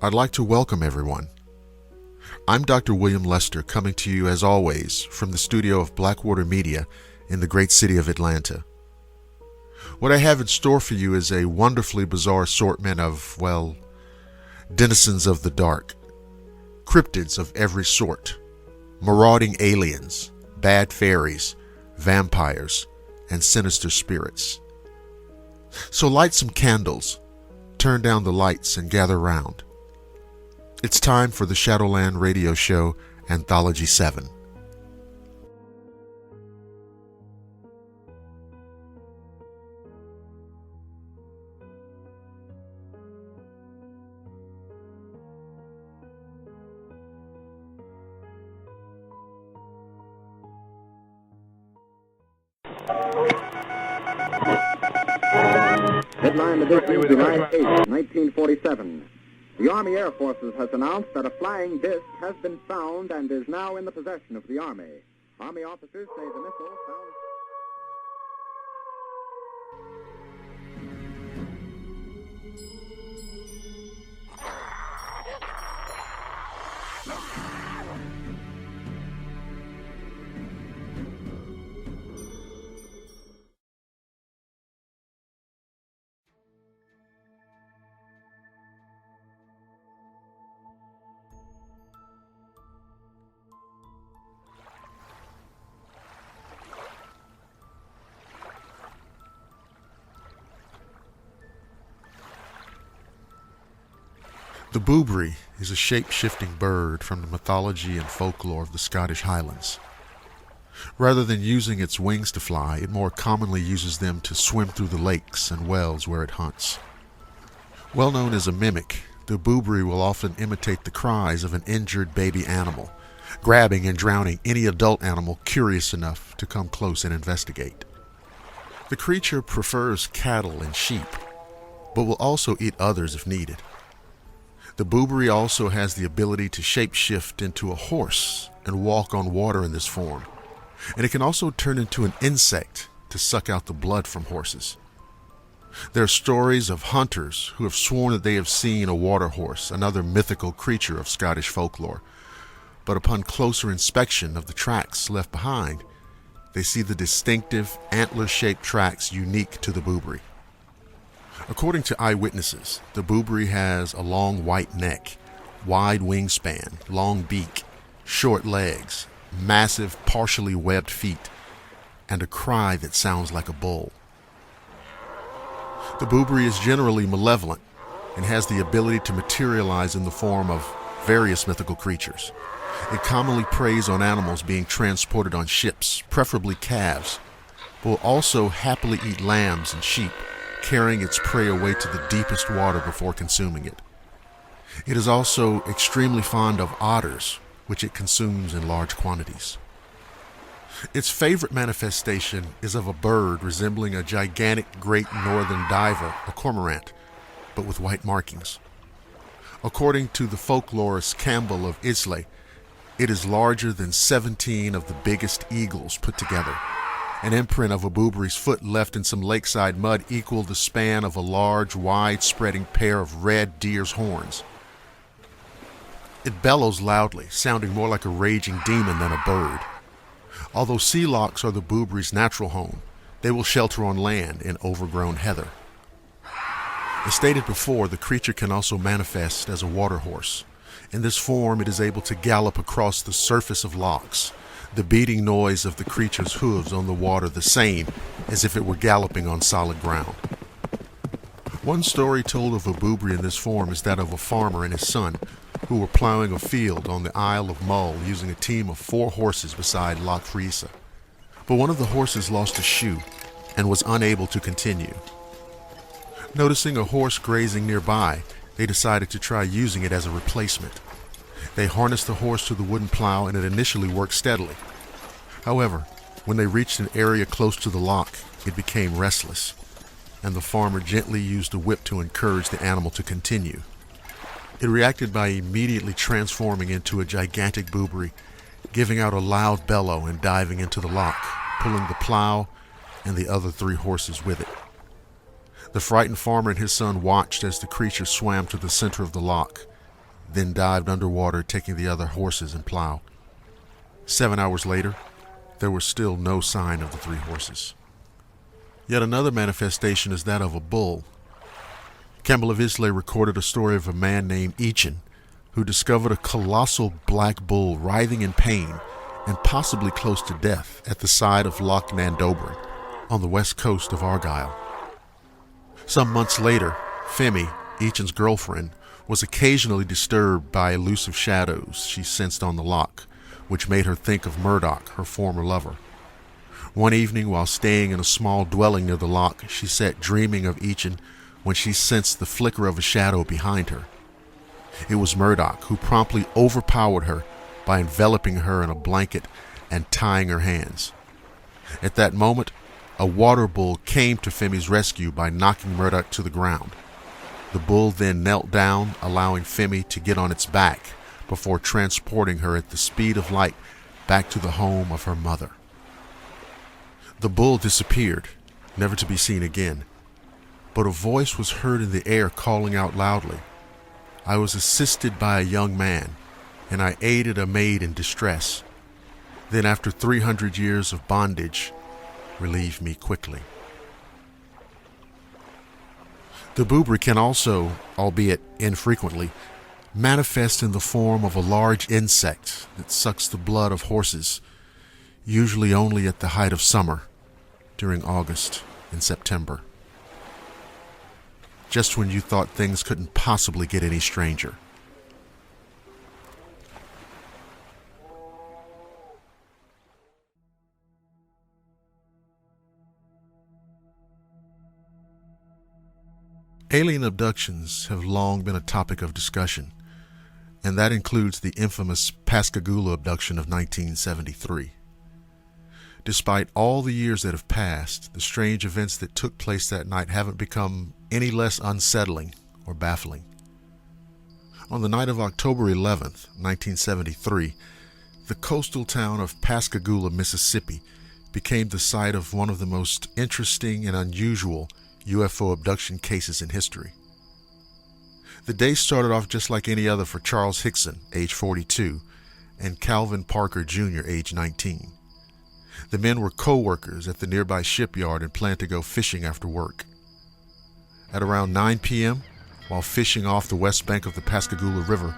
I'd like to welcome everyone. I'm Dr. William Lester, coming to you as always from the studio of Blackwater Media in the great city of Atlanta. What I have in store for you is a wonderfully bizarre assortment of, denizens of the dark, cryptids of every sort, marauding aliens, bad fairies, vampires, and sinister spirits. So light some candles, turn down the lights, and gather round. It's time for the Shadowland radio show, Anthology 7. Headline edition, July 8, 1947. The Army Air Forces has announced that a flying disc has been found and is now in the possession of the Army. Army officers say the missile found... The boobry is a shape-shifting bird from the mythology and folklore of the Scottish Highlands. Rather than using its wings to fly, it more commonly uses them to swim through the lakes and wells where it hunts. Well known as a mimic, the boobry will often imitate the cries of an injured baby animal, grabbing and drowning any adult animal curious enough to come close and investigate. The creature prefers cattle and sheep, but will also eat others if needed. The boobry also has the ability to shapeshift into a horse and walk on water in this form, and it can also turn into an insect to suck out the blood from horses. There are stories of hunters who have sworn that they have seen a water horse, another mythical creature of Scottish folklore, but upon closer inspection of the tracks left behind, they see the distinctive antler-shaped tracks unique to the boobry. According to eyewitnesses, the boobry has a long white neck, wide wingspan, long beak, short legs, massive partially webbed feet, and a cry that sounds like a bull. The boobry is generally malevolent and has the ability to materialize in the form of various mythical creatures. It commonly preys on animals being transported on ships, preferably calves, but will also happily eat lambs and sheep, carrying its prey away to the deepest water before consuming it. It is also extremely fond of otters, which it consumes in large quantities. Its favorite manifestation is of a bird resembling a gigantic great northern diver, a cormorant, but with white markings. According to the folklorist Campbell of Islay, it is larger than 17 of the biggest eagles put together. An imprint of a boobry's foot left in some lakeside mud equaled the span of a large, wide-spreading pair of red deer's horns. It bellows loudly, sounding more like a raging demon than a bird. Although sea lochs are the boobry's natural home, they will shelter on land in overgrown heather. As stated before, the creature can also manifest as a water horse. In this form, it is able to gallop across the surface of lochs, the beating noise of the creature's hooves on the water the same as if it were galloping on solid ground. One story told of a boobry in this form is that of a farmer and his son who were plowing a field on the Isle of Mull using a team of 4 horses beside Loch Rhys. But one of the horses lost a shoe and was unable to continue. Noticing a horse grazing nearby, they decided to try using it as a replacement. They harnessed the horse to the wooden plow and it initially worked steadily. However, when they reached an area close to the loch, it became restless, and the farmer gently used a whip to encourage the animal to continue. It reacted by immediately transforming into a gigantic boobry, giving out a loud bellow and diving into the loch, pulling the plow and the other 3 horses with it. The frightened farmer and his son watched as the creature swam to the center of the loch, then dived underwater, taking the other horses and plow. 7 hours later, there was still no sign of the 3 horses. Yet another manifestation is that of a bull. Campbell of Islay recorded a story of a man named Eachin who discovered a colossal black bull writhing in pain and possibly close to death at the side of Loch Nandobran on the west coast of Argyll. Some months later, Femi, Eachin's girlfriend, was occasionally disturbed by elusive shadows she sensed on the loch, which made her think of Murdoch, her former lover. One evening, while staying in a small dwelling near the loch, she sat dreaming of Eachin when she sensed the flicker of a shadow behind her. It was Murdoch, who promptly overpowered her by enveloping her in a blanket and tying her hands. At that moment, a water bull came to Femi's rescue by knocking Murdoch to the ground. The bull then knelt down, allowing Femi to get on its back before transporting her at the speed of light back to the home of her mother. The bull disappeared, never to be seen again, but a voice was heard in the air calling out loudly. I was assisted by a young man, and I aided a maid in distress. Then after 300 years of bondage, relieved me quickly. The boobry can also, albeit infrequently, manifest in the form of a large insect that sucks the blood of horses, usually only at the height of summer, during August and September. Just when you thought things couldn't possibly get any stranger. Alien abductions have long been a topic of discussion, and that includes the infamous Pascagoula abduction of 1973. Despite all the years that have passed, the strange events that took place that night haven't become any less unsettling or baffling. On the night of October 11th, 1973, the coastal town of Pascagoula, Mississippi, became the site of one of the most interesting and unusual UFO abduction cases in history. The day started off just like any other for Charles Hickson, age 42, and Calvin Parker Jr., age 19. The men were co-workers at the nearby shipyard and planned to go fishing after work. At around 9 p.m., while fishing off the west bank of the Pascagoula River,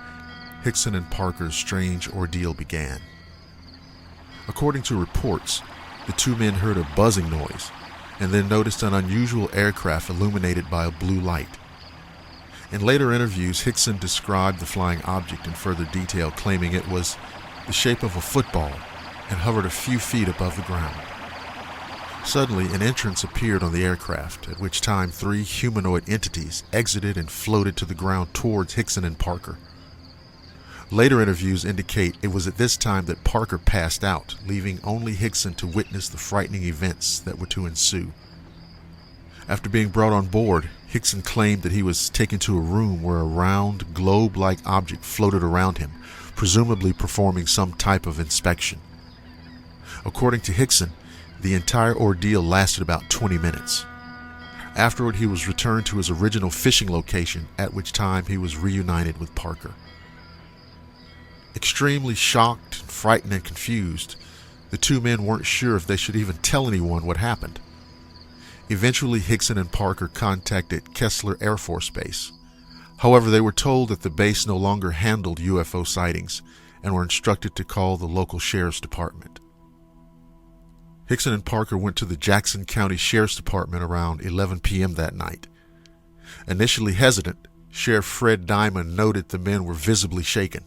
Hickson and Parker's strange ordeal began. According to reports, the two men heard a buzzing noise and then noticed an unusual aircraft illuminated by a blue light. In later interviews, Hickson described the flying object in further detail, claiming it was the shape of a football and hovered a few feet above the ground. Suddenly, an entrance appeared on the aircraft, at which time 3 humanoid entities exited and floated to the ground towards Hickson and Parker. Later interviews indicate it was at this time that Parker passed out, leaving only Hickson to witness the frightening events that were to ensue. After being brought on board, Hickson claimed that he was taken to a room where a round, globe-like object floated around him, presumably performing some type of inspection. According to Hickson, the entire ordeal lasted about 20 minutes. Afterward, he was returned to his original fishing location, at which time he was reunited with Parker. Extremely shocked, frightened, and confused, the two men weren't sure if they should even tell anyone what happened. Eventually, Hickson and Parker contacted Kessler Air Force Base. However, they were told that the base no longer handled UFO sightings and were instructed to call the local sheriff's department. Hickson and Parker went to the Jackson County Sheriff's Department around 11 p.m. that night. Initially hesitant, Sheriff Fred Diamond noted the men were visibly shaken.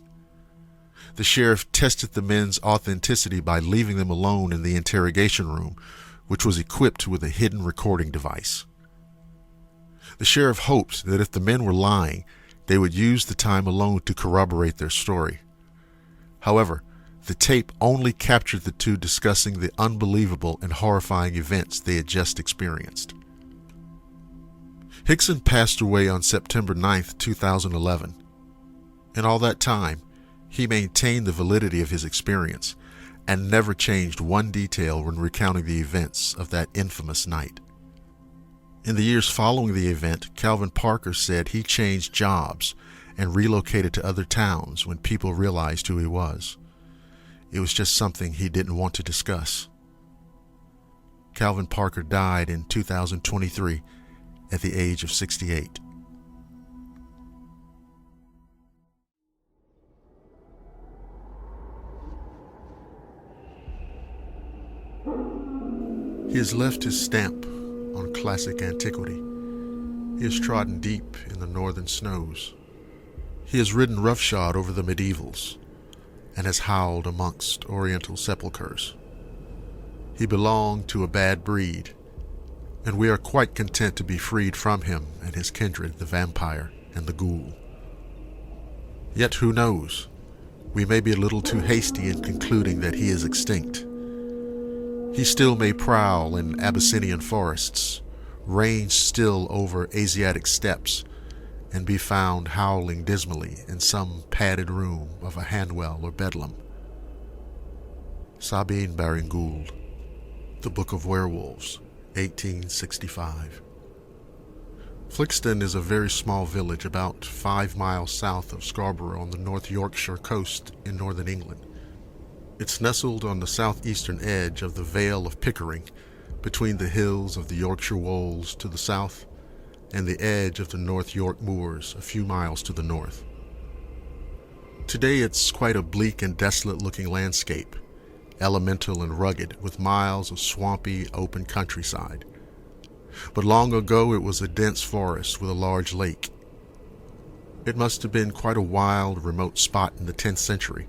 The sheriff tested the men's authenticity by leaving them alone in the interrogation room, which was equipped with a hidden recording device. The sheriff hoped that if the men were lying, they would use the time alone to corroborate their story. However, the tape only captured the two discussing the unbelievable and horrifying events they had just experienced. Hickson passed away on September 9, 2011. In all that time, he maintained the validity of his experience and never changed one detail when recounting the events of that infamous night. In the years following the event, Calvin Parker said he changed jobs and relocated to other towns when people realized who he was. It was just something he didn't want to discuss. Calvin Parker died in 2023 at the age of 68. He has left his stamp on classic antiquity. He has trodden deep in the northern snows. He has ridden roughshod over the medievals and has howled amongst oriental sepulchres. He belonged to a bad breed, and we are quite content to be freed from him and his kindred, the vampire and the ghoul. Yet who knows? We may be a little too hasty in concluding that he is extinct. He still may prowl in Abyssinian forests, range still over Asiatic steppes, and be found howling dismally in some padded room of a Hanwell or Bedlam. Sabine Baring Gould, The Book of Werewolves, 1865. Flixton is a very small village about 5 miles south of Scarborough on the North Yorkshire coast in northern England. It's nestled on the southeastern edge of the Vale of Pickering, between the hills of the Yorkshire Wolds to the south and the edge of the North York Moors a few miles to the north. Today it's quite a bleak and desolate-looking landscape, elemental and rugged, with miles of swampy, open countryside. But long ago it was a dense forest with a large lake. It must have been quite a wild, remote spot in the 10th century,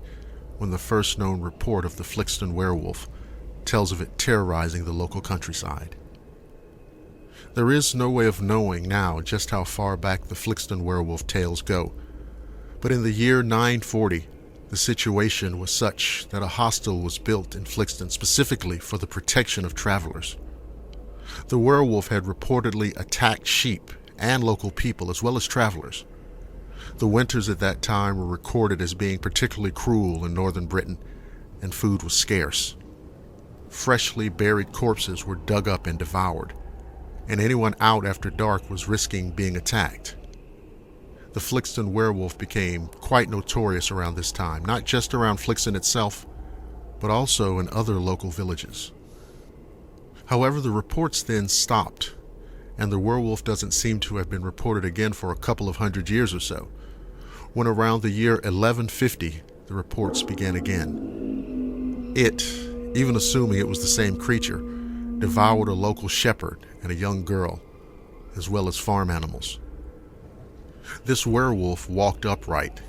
when the first known report of the Flixton werewolf tells of it terrorizing the local countryside. There is no way of knowing now just how far back the Flixton werewolf tales go, but in the year 940, the situation was such that a hostel was built in Flixton specifically for the protection of travelers. The werewolf had reportedly attacked sheep and local people as well as travelers. The winters at that time were recorded as being particularly cruel in northern Britain, and food was scarce. Freshly buried corpses were dug up and devoured, and anyone out after dark was risking being attacked. The Flixton werewolf became quite notorious around this time, not just around Flixton itself, but also in other local villages. However, the reports then stopped, and the werewolf doesn't seem to have been reported again for a couple of 100 years or so, when around the year 1150, the reports began again. It, even assuming it was the same creature, devoured a local shepherd and a young girl, as well as farm animals. This werewolf walked upright,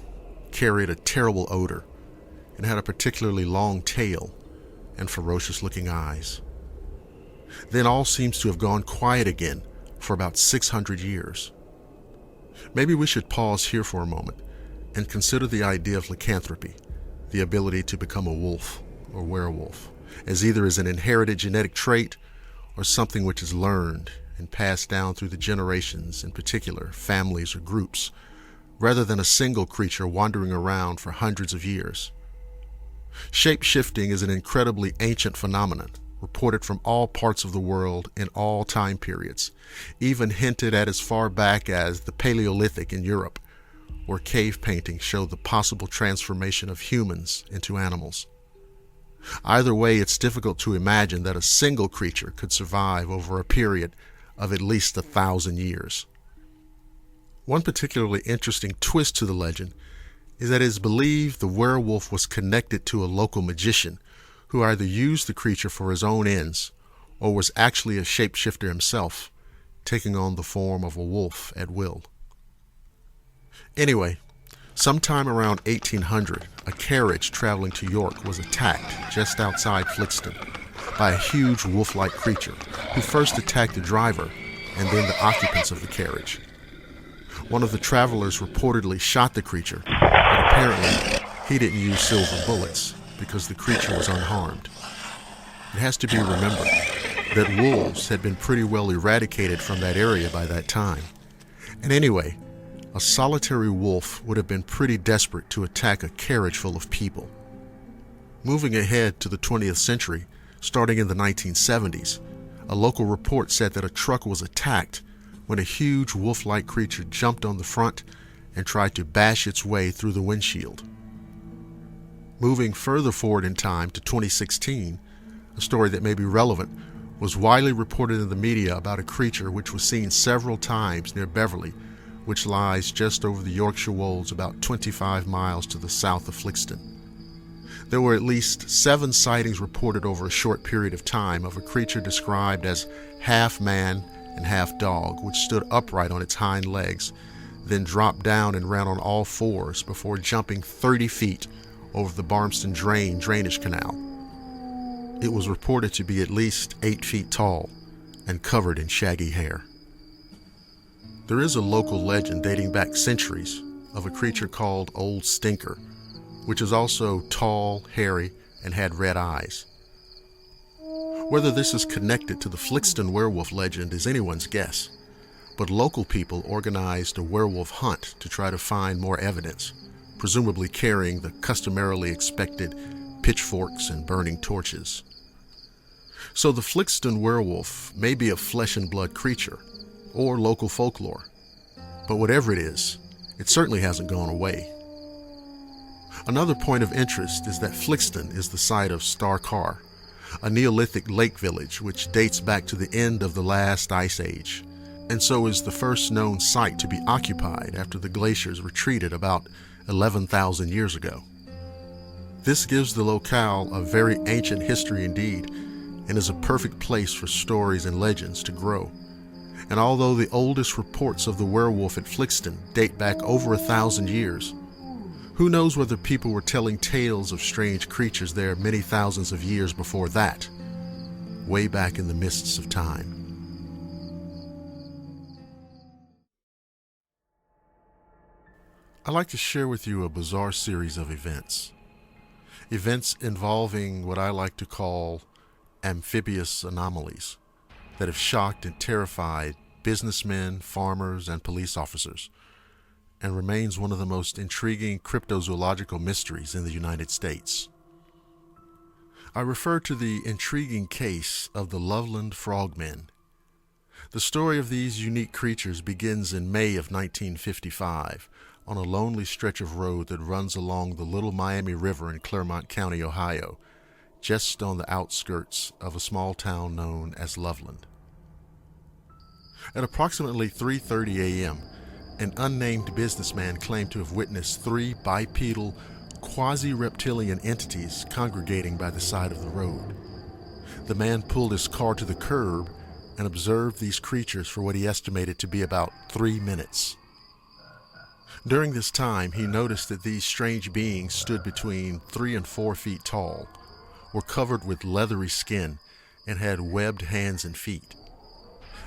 carried a terrible odor, and had a particularly long tail and ferocious-looking eyes. Then all seems to have gone quiet again for about 600 years. Maybe we should pause here for a moment and consider the idea of lycanthropy, the ability to become a wolf or werewolf, as either as an inherited genetic trait or something which is learned and passed down through the generations, in particular families or groups, rather than a single creature wandering around for hundreds of years. Shape-shifting is an incredibly ancient phenomenon, reported from all parts of the world in all time periods, even hinted at as far back as the Paleolithic in Europe, where cave paintings show the possible transformation of humans into animals. Either way, it's difficult to imagine that a single creature could survive over a period of at least 1,000 years. One particularly interesting twist to the legend is that it is believed the werewolf was connected to a local magician who either used the creature for his own ends or was actually a shapeshifter himself, taking on the form of a wolf at will. Anyway, sometime around 1800, a carriage traveling to York was attacked just outside Flixton by a huge wolf-like creature who first attacked the driver and then the occupants of the carriage. One of the travelers reportedly shot the creature, but apparently he didn't use silver bullets because the creature was unharmed. It has to be remembered that wolves had been pretty well eradicated from that area by that time. And anyway, a solitary wolf would have been pretty desperate to attack a carriage full of people. Moving ahead to the 20th century, starting in the 1970s, a local report said that a truck was attacked when a huge wolf-like creature jumped on the front and tried to bash its way through the windshield. Moving further forward in time to 2016, a story that may be relevant was widely reported in the media about a creature which was seen several times near Beverly, which lies just over the Yorkshire Wolds about 25 miles to the south of Flixton. There were at least 7 sightings reported over a short period of time of a creature described as half man and half dog, which stood upright on its hind legs, then dropped down and ran on all fours before jumping 30 feet over the Barmston drainage canal. It was reported to be at least 8 feet tall and covered in shaggy hair. There is a local legend dating back centuries of a creature called Old Stinker, which is also tall, hairy, and had red eyes. Whether this is connected to the Flixton werewolf legend is anyone's guess, but local people organized a werewolf hunt to try to find more evidence, presumably carrying the customarily expected pitchforks and burning torches. So the Flixton werewolf may be a flesh and blood creature, or local folklore, but whatever it is, it certainly hasn't gone away. Another point of interest is that Flixton is the site of Starcar, a Neolithic lake village which dates back to the end of the last ice age, and so is the first known site to be occupied after the glaciers retreated about 11,000 years ago. This gives the locale a very ancient history indeed, and is a perfect place for stories and legends to grow. And although the oldest reports of the werewolf at Flixton date back over 1,000 years, who knows whether people were telling tales of strange creatures there many thousands of years before that, way back in the mists of time. I'd like to share with you a bizarre series of events. Events involving what I like to call amphibious anomalies that have shocked and terrified businessmen, farmers, and police officers, and remains one of the most intriguing cryptozoological mysteries in the United States. I refer to the intriguing case of the Loveland Frogmen. The story of these unique creatures begins in May of 1955 on a lonely stretch of road that runs along the Little Miami River in Clermont County, Ohio, just on the outskirts of a small town known as Loveland. At approximately 3:30 a.m., an unnamed businessman claimed to have witnessed 3 bipedal, quasi-reptilian entities congregating by the side of the road. The man pulled his car to the curb and observed these creatures for what he estimated to be about 3 minutes. During this time, he noticed that these strange beings stood between 3 and 4 feet tall, were covered with leathery skin, and had webbed hands and feet.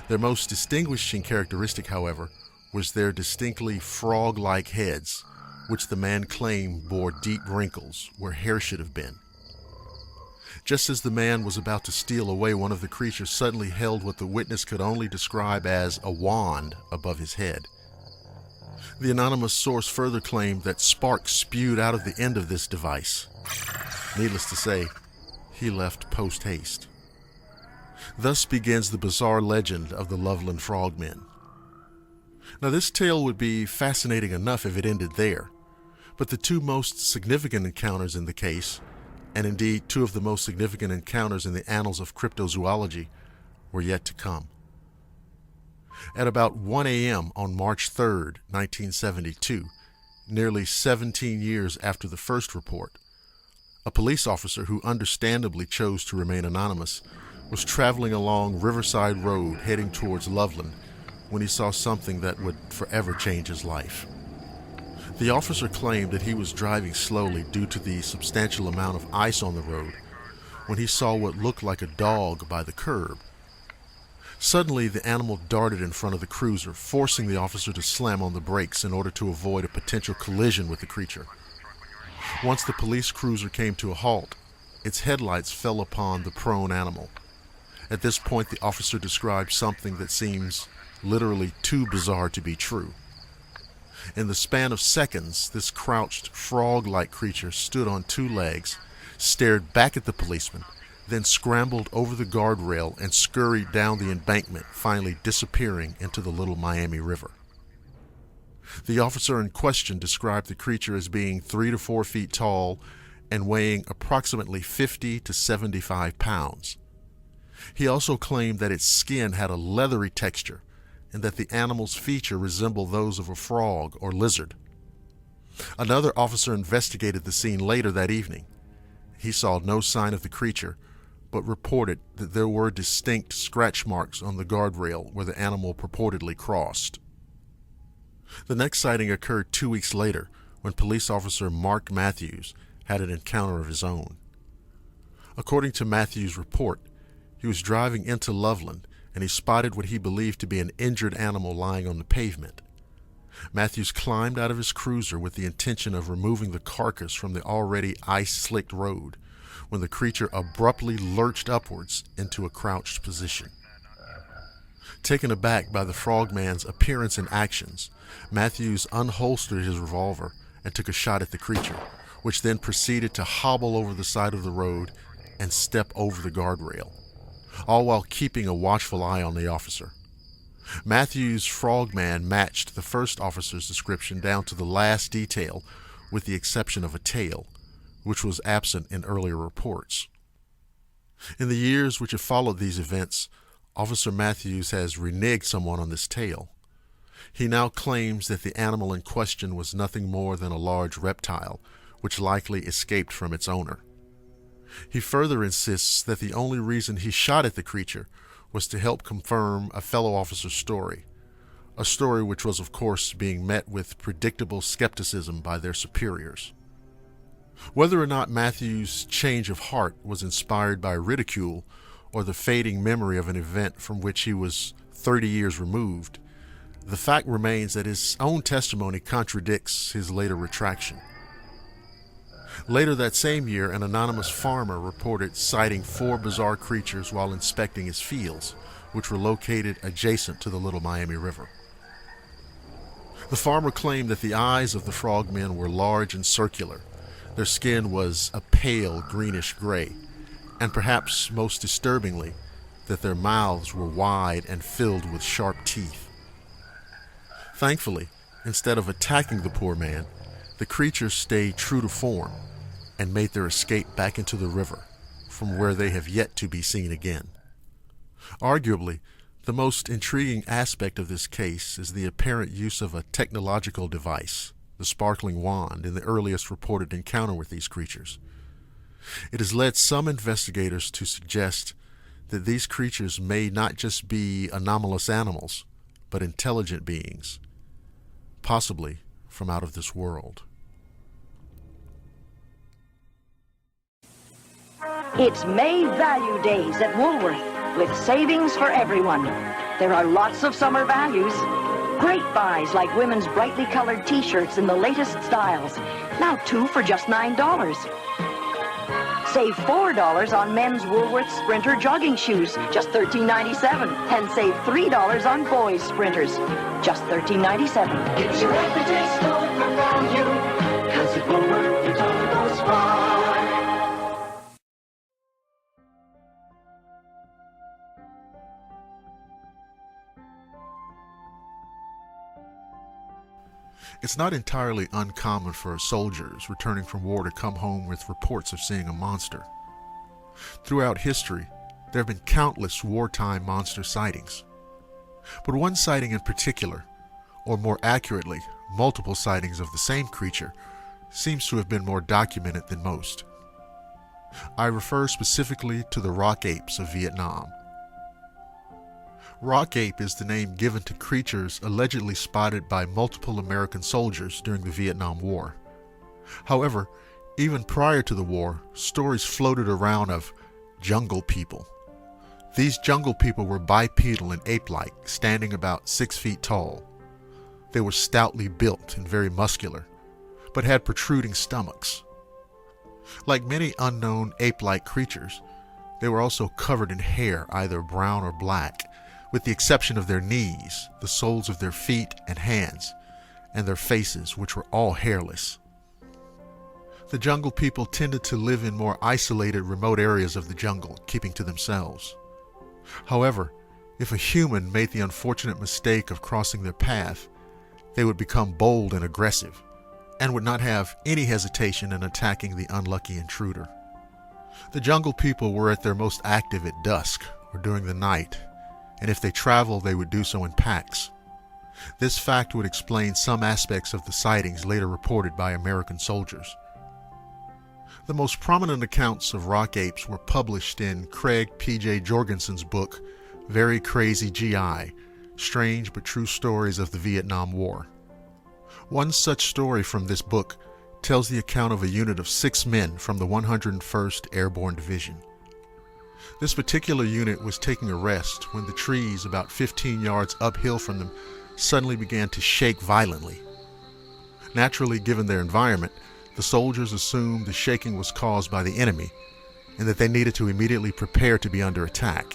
Their most distinguishing characteristic, however, was their distinctly frog-like heads, which the man claimed bore deep wrinkles where hair should have been. Just as the man was about to steal away, one of the creatures suddenly held what the witness could only describe as a wand above his head. The anonymous source further claimed that sparks spewed out of the end of this device. Needless to say, he left post-haste. Thus begins the bizarre legend of the Loveland Frogmen. Now, this tale would be fascinating enough if it ended there, but the 2 most significant encounters in the case, and indeed 2 of the most significant encounters in the annals of cryptozoology, were yet to come. At about 1 a.m. on March 3, 1972, nearly 17 years after the first report, a police officer who understandably chose to remain anonymous was traveling along Riverside Road heading towards Loveland when he saw something that would forever change his life. The officer claimed that he was driving slowly due to the substantial amount of ice on the road when he saw what looked like a dog by the curb. Suddenly, the animal darted in front of the cruiser, forcing the officer to slam on the brakes in order to avoid a potential collision with the creature. Once the police cruiser came to a halt, its headlights fell upon the prone animal. At this point, the officer described something that seems literally too bizarre to be true. In the span of seconds, this crouched, frog-like creature stood on 2 legs, stared back at the policeman, then scrambled over the guardrail and scurried down the embankment, finally disappearing into the Little Miami River. The officer in question described the creature as being 3 to 4 feet tall and weighing approximately 50 to 75 pounds. He also claimed that its skin had a leathery texture and that the animal's features resembled those of a frog or lizard. Another officer investigated the scene later that evening. He saw no sign of the creature, but reported that there were distinct scratch marks on the guardrail where the animal purportedly crossed. The next sighting occurred 2 weeks later when police officer Mark Matthews had an encounter of his own. According to Matthews' report, he was driving into Loveland and he spotted what he believed to be an injured animal lying on the pavement. Matthews climbed out of his cruiser with the intention of removing the carcass from the already ice-slicked road when the creature abruptly lurched upwards into a crouched position. Taken aback by the frogman's appearance and actions, Matthews unholstered his revolver and took a shot at the creature, which then proceeded to hobble over the side of the road and step over the guardrail, all while keeping a watchful eye on the officer. Matthews' frogman matched the first officer's description down to the last detail, with the exception of a tail, which was absent in earlier reports. In the years which have followed these events, Officer Matthews has reneged somewhat on this tale. He now claims that the animal in question was nothing more than a large reptile, which likely escaped from its owner. He further insists that the only reason he shot at the creature was to help confirm a fellow officer's story, a story which was of course being met with predictable skepticism by their superiors. Whether or not Matthews' change of heart was inspired by ridicule or the fading memory of an event from which he was 30 years removed, the fact remains that his own testimony contradicts his later retraction. Later that same year, an anonymous farmer reported sighting 4 bizarre creatures while inspecting his fields, which were located adjacent to the Little Miami River. The farmer claimed that the eyes of the frogmen were large and circular. Their skin was a pale greenish gray, and perhaps most disturbingly, that their mouths were wide and filled with sharp teeth. Thankfully, instead of attacking the poor man, the creatures stayed true to form and made their escape back into the river, from where they have yet to be seen again. Arguably, the most intriguing aspect of this case is the apparent use of a technological device, the sparkling wand, in the earliest reported encounter with these creatures. It has led some investigators to suggest that these creatures may not just be anomalous animals, but intelligent beings, possibly from out of this world. It's May Value Days at Woolworth, with savings for everyone. There are lots of summer values. Great buys like women's brightly colored t-shirts in the latest styles. Now 2 for just $9. Save $4 on men's Woolworth Sprinter jogging shoes, just $13.97. And save $3 on boys' Sprinters, just $13.97. Get your every day store for value, 'cause at Woolworth your dollar goes far. It's not entirely uncommon for soldiers returning from war to come home with reports of seeing a monster. Throughout history, there have been countless wartime monster sightings. But one sighting in particular, or more accurately, multiple sightings of the same creature, seems to have been more documented than most. I refer specifically to the rock apes of Vietnam. Rock ape is the name given to creatures allegedly spotted by multiple American soldiers during the Vietnam War. However, even prior to the war, stories floated around of jungle people. These jungle people were bipedal and ape-like, standing about 6 feet tall. They were stoutly built and very muscular, but had protruding stomachs. Like many unknown ape-like creatures, they were also covered in hair, either brown or black, with the exception of their knees, the soles of their feet and hands, and their faces, which were all hairless. The jungle people tended to live in more isolated, remote areas of the jungle, keeping to themselves. However, if a human made the unfortunate mistake of crossing their path, they would become bold and aggressive, and would not have any hesitation in attacking the unlucky intruder. The jungle people were at their most active at dusk or during the night, and if they traveled, they would do so in packs. This fact would explain some aspects of the sightings later reported by American soldiers. The most prominent accounts of rock apes were published in Craig P.J. Jorgensen's book, Very Crazy GI, Strange but True Stories of the Vietnam War. One such story from this book tells the account of a unit of 6 men from the 101st Airborne Division. This particular unit was taking a rest when the trees about 15 yards uphill from them suddenly began to shake violently. Naturally, given their environment, the soldiers assumed the shaking was caused by the enemy and that they needed to immediately prepare to be under attack.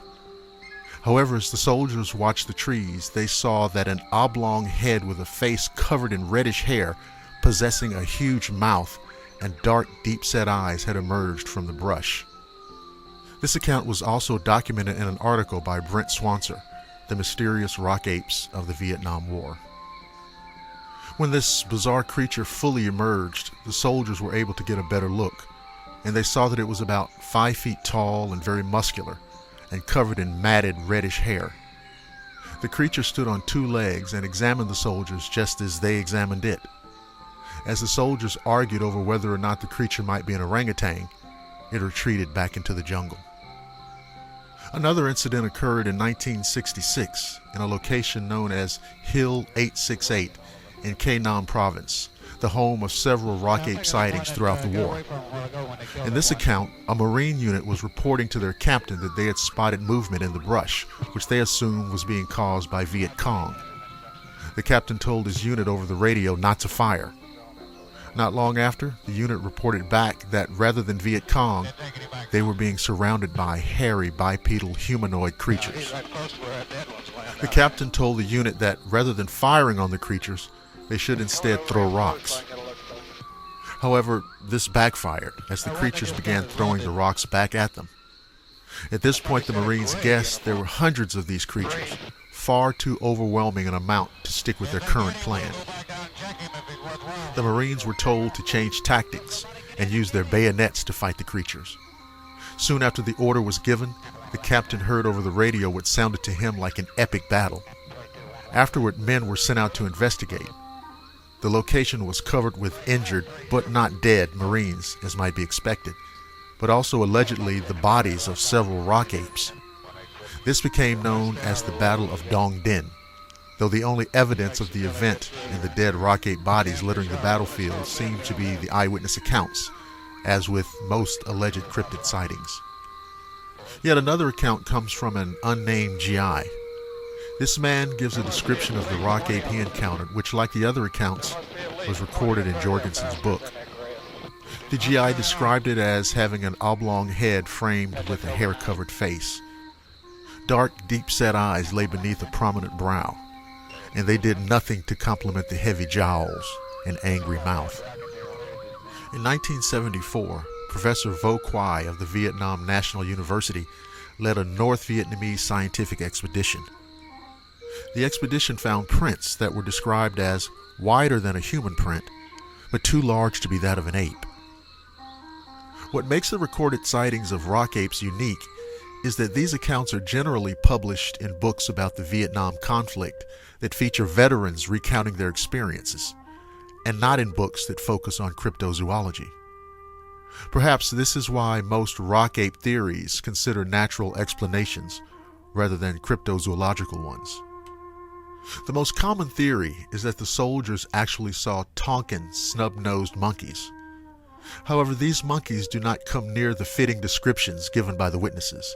However, as the soldiers watched the trees, they saw that an oblong head with a face covered in reddish hair, possessing a huge mouth and dark, deep-set eyes had emerged from the brush. This account was also documented in an article by Brent Swancer, The Mysterious Rock Apes of the Vietnam War. When this bizarre creature fully emerged, the soldiers were able to get a better look, and they saw that it was about 5 feet tall and very muscular, and covered in matted reddish hair. The creature stood on 2 legs and examined the soldiers just as they examined it. As the soldiers argued over whether or not the creature might be an orangutan, it retreated back into the jungle. Another incident occurred in 1966 in a location known as Hill 868 in Khe Nam Province, the home of several rock ape sightings throughout the war. In this account, a Marine unit was reporting to their captain that they had spotted movement in the brush, which they assumed was being caused by Viet Cong. The captain told his unit over the radio not to fire. Not long after, the unit reported back that rather than Viet Cong, they were being surrounded by hairy bipedal humanoid creatures. The captain told the unit that rather than firing on the creatures, they should instead throw rocks. However, this backfired as the creatures began throwing the rocks back at them. At this point, the Marines guessed there were hundreds of these creatures, far too overwhelming an amount to stick with their current plan. The Marines were told to change tactics and use their bayonets to fight the creatures. Soon after the order was given, the captain heard over the radio what sounded to him like an epic battle. Afterward, men were sent out to investigate. The location was covered with injured, but not dead, Marines, as might be expected, but also allegedly the bodies of several rock apes. This became known as the Battle of Dong Din, though the only evidence of the event in the dead rock ape bodies littering the battlefield seemed to be the eyewitness accounts, as with most alleged cryptid sightings. Yet another account comes from an unnamed GI. This man gives a description of the rock ape he encountered, which, like the other accounts, was recorded in Jorgensen's book. The GI described it as having an oblong head framed with a hair-covered face. Dark, deep-set eyes lay beneath a prominent brow, and they did nothing to complement the heavy jowls and angry mouth. In 1974, Professor Vo Quai of the Vietnam National University led a North Vietnamese scientific expedition. The expedition found prints that were described as wider than a human print, but too large to be that of an ape. What makes the recorded sightings of rock apes unique is that these accounts are generally published in books about the Vietnam conflict that feature veterans recounting their experiences, and not in books that focus on cryptozoology. Perhaps this is why most rock ape theories consider natural explanations rather than cryptozoological ones. The most common theory is that the soldiers actually saw Tonkin snub-nosed monkeys. However, these monkeys do not come near the fitting descriptions given by the witnesses.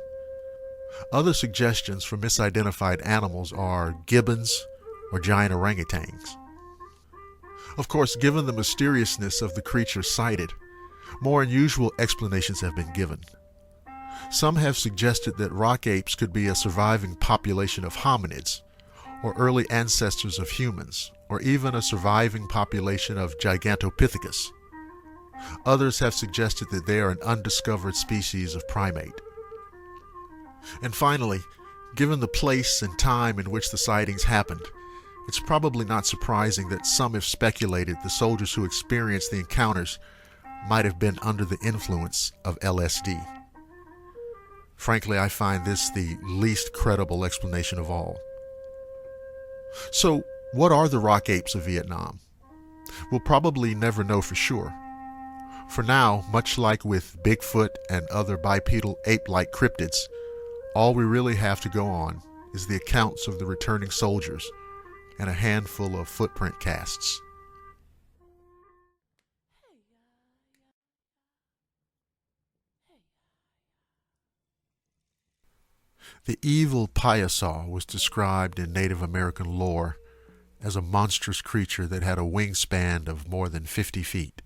Other suggestions for misidentified animals are gibbons or giant orangutans. Of course, given the mysteriousness of the creatures sighted, more unusual explanations have been given. Some have suggested that rock apes could be a surviving population of hominids, or early ancestors of humans, or even a surviving population of Gigantopithecus. Others have suggested that they are an undiscovered species of primate. And finally, given the place and time in which the sightings happened, It's probably not surprising that some have speculated the soldiers who experienced the encounters might have been under the influence of LSD. Frankly, I find this the least credible explanation of all. So, what are the rock apes of Vietnam? We'll probably never know for sure. For now, much like with Bigfoot and other bipedal ape-like cryptids, all we really have to go on is the accounts of the returning soldiers and a handful of footprint casts. The evil Piasaw was described in Native American lore as a monstrous creature that had a wingspan of more than 50 feet.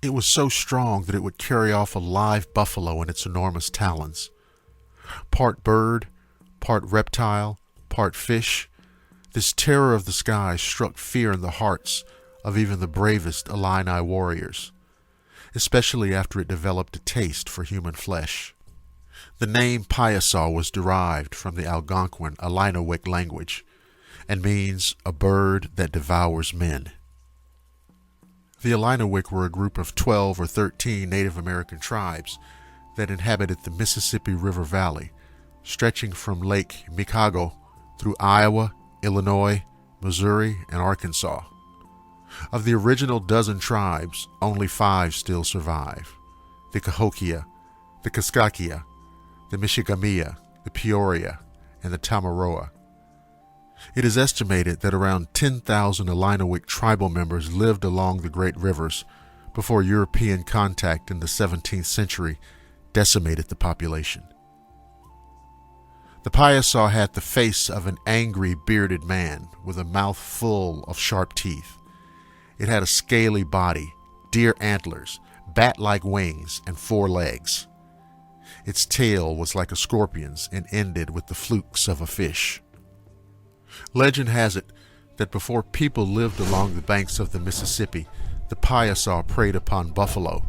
It was so strong that it would carry off a live buffalo in its enormous talons. Part bird, part reptile, part fish, this terror of the skies struck fear in the hearts of even the bravest Illini warriors, especially after it developed a taste for human flesh. The name Piasaw was derived from the Algonquin Illiniwek language and means a bird that devours men. The Illiniwek were a group of 12 or 13 Native American tribes that inhabited the Mississippi River Valley, stretching from Lake Mikago through Iowa, Illinois, Missouri, and Arkansas. Of the original dozen tribes, only 5 still survive: the Cahokia, the Kaskakia, the Michigamia, the Peoria, and the Tamaroa. It is estimated that around 10,000 Illiniwek tribal members lived along the great rivers before European contact in the 17th century decimated the population. The Piasaw had the face of an angry, bearded man with a mouth full of sharp teeth. It had a scaly body, deer antlers, bat-like wings, and 4 legs. Its tail was like a scorpion's and ended with the flukes of a fish. Legend has it that before people lived along the banks of the Mississippi, the Piasaw preyed upon buffalo,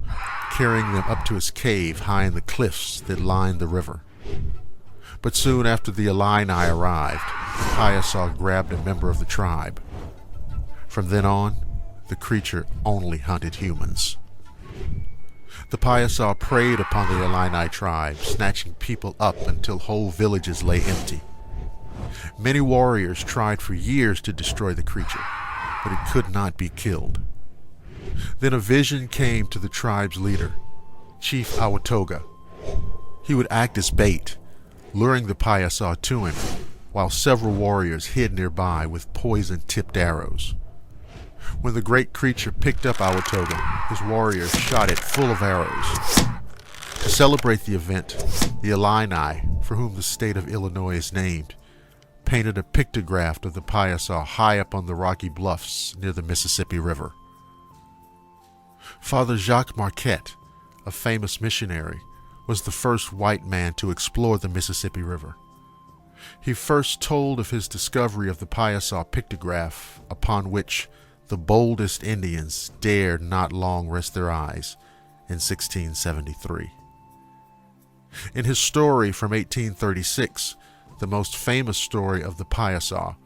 carrying them up to his cave high in the cliffs that lined the river. But soon after the Illini arrived, the Piasaw grabbed a member of the tribe. From then on, the creature only hunted humans. The Piasaw preyed upon the Illini tribe, snatching people up until whole villages lay empty. Many warriors tried for years to destroy the creature, but it could not be killed. Then a vision came to the tribe's leader, Chief Awatoga. He would act as bait, luring the Piasaw to him, while several warriors hid nearby with poison-tipped arrows. When the great creature picked up Awatoga, his warriors shot it full of arrows. To celebrate the event, the Illini, for whom the state of Illinois is named, painted a pictograph of the Piasaw high up on the rocky bluffs near the Mississippi River. Father Jacques Marquette, a famous missionary, was the first white man to explore the Mississippi River. He first told of his discovery of the Piasaw pictograph, upon which the boldest Indians dared not long rest their eyes, in 1673. In his story from 1836, the most famous story of the Piasaw,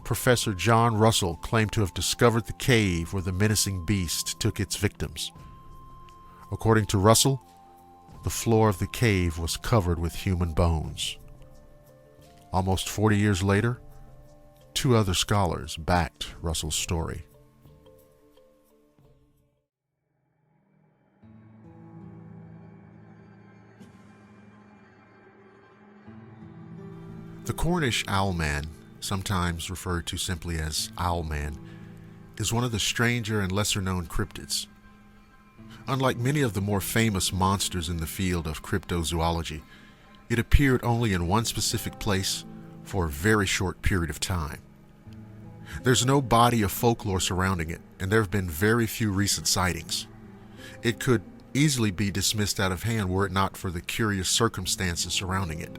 Professor John Russell claimed to have discovered the cave where the menacing beast took its victims. According to Russell, the floor of the cave was covered with human bones. Almost 40 years later, 2 other scholars backed Russell's story. The Cornish owlman, sometimes referred to simply as Owlman, is one of the stranger and lesser-known cryptids. Unlike many of the more famous monsters in the field of cryptozoology, it appeared only in one specific place for a very short period of time. There's no body of folklore surrounding it, and there have been very few recent sightings. It could easily be dismissed out of hand were it not for the curious circumstances surrounding it.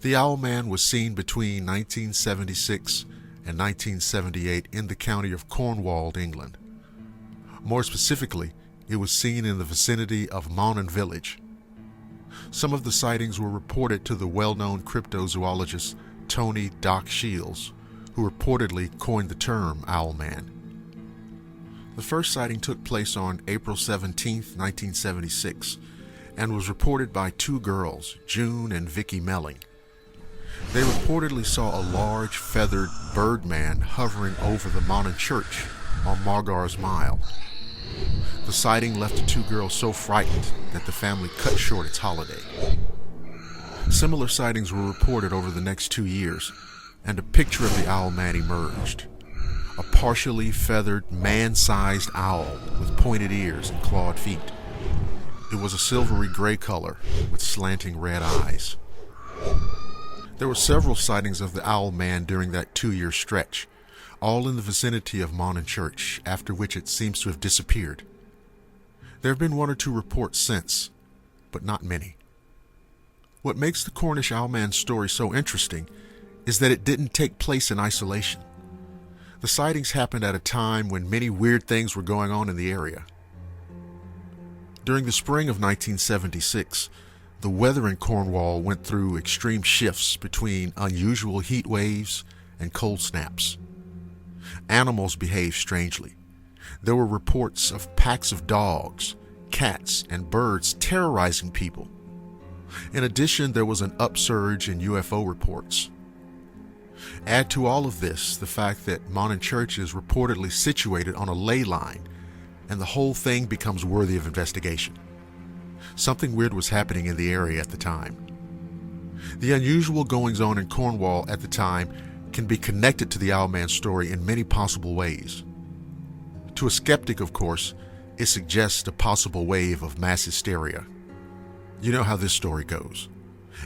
The Owlman was seen between 1976 and 1978 in the county of Cornwall, England. More specifically, it was seen in the vicinity of Monnon Village. Some of the sightings were reported to the well-known cryptozoologist Tony Doc Shields, who reportedly coined the term Owlman. The first sighting took place on April 17, 1976, and was reported by two girls, June and Vicky Melling. They reportedly saw a large feathered birdman hovering over the Monon Church on Margar's Mile. The sighting left the two girls so frightened that the family cut short its holiday. Similar sightings were reported over the next 2 years, and a picture of the Owlman emerged. A partially feathered, man-sized owl with pointed ears and clawed feet. It was a silvery gray color with slanting red eyes. There were several sightings of the Owlman during that 2-year stretch, all in the vicinity of Monon Church, after which it seems to have disappeared. There have been 1 or 2 reports since, but not many. What makes the Cornish Owlman story so interesting is that it didn't take place in isolation. The sightings happened at a time when many weird things were going on in the area. During the spring of 1976, the weather in Cornwall went through extreme shifts between unusual heat waves and cold snaps. Animals behaved strangely. There were reports of packs of dogs, cats, and birds terrorizing people. In addition, there was an upsurge in UFO reports. Add to all of this the fact that Monon Church is reportedly situated on a ley line, and the whole thing becomes worthy of investigation. Something weird was happening in the area at the time. The unusual goings-on in Cornwall at the time can be connected to the Owlman story in many possible ways. To a skeptic, of course, it suggests a possible wave of mass hysteria. You know how this story goes.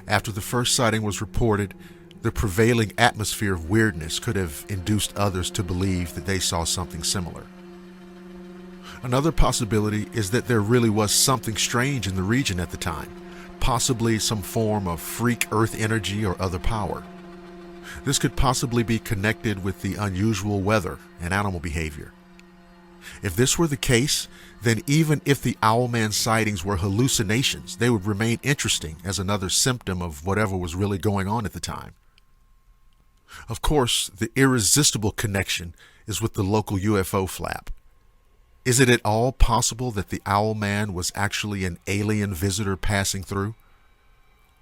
After the first sighting was reported, the prevailing atmosphere of weirdness could have induced others to believe that they saw something similar. Another possibility is that there really was something strange in the region at the time, possibly some form of freak earth energy or other power. This could possibly be connected with the unusual weather and animal behavior. If this were the case, then even if the Owlman sightings were hallucinations, they would remain interesting as another symptom of whatever was really going on at the time. Of course, the irresistible connection is with the local UFO flap. Is it at all possible that the Owlman was actually an alien visitor passing through?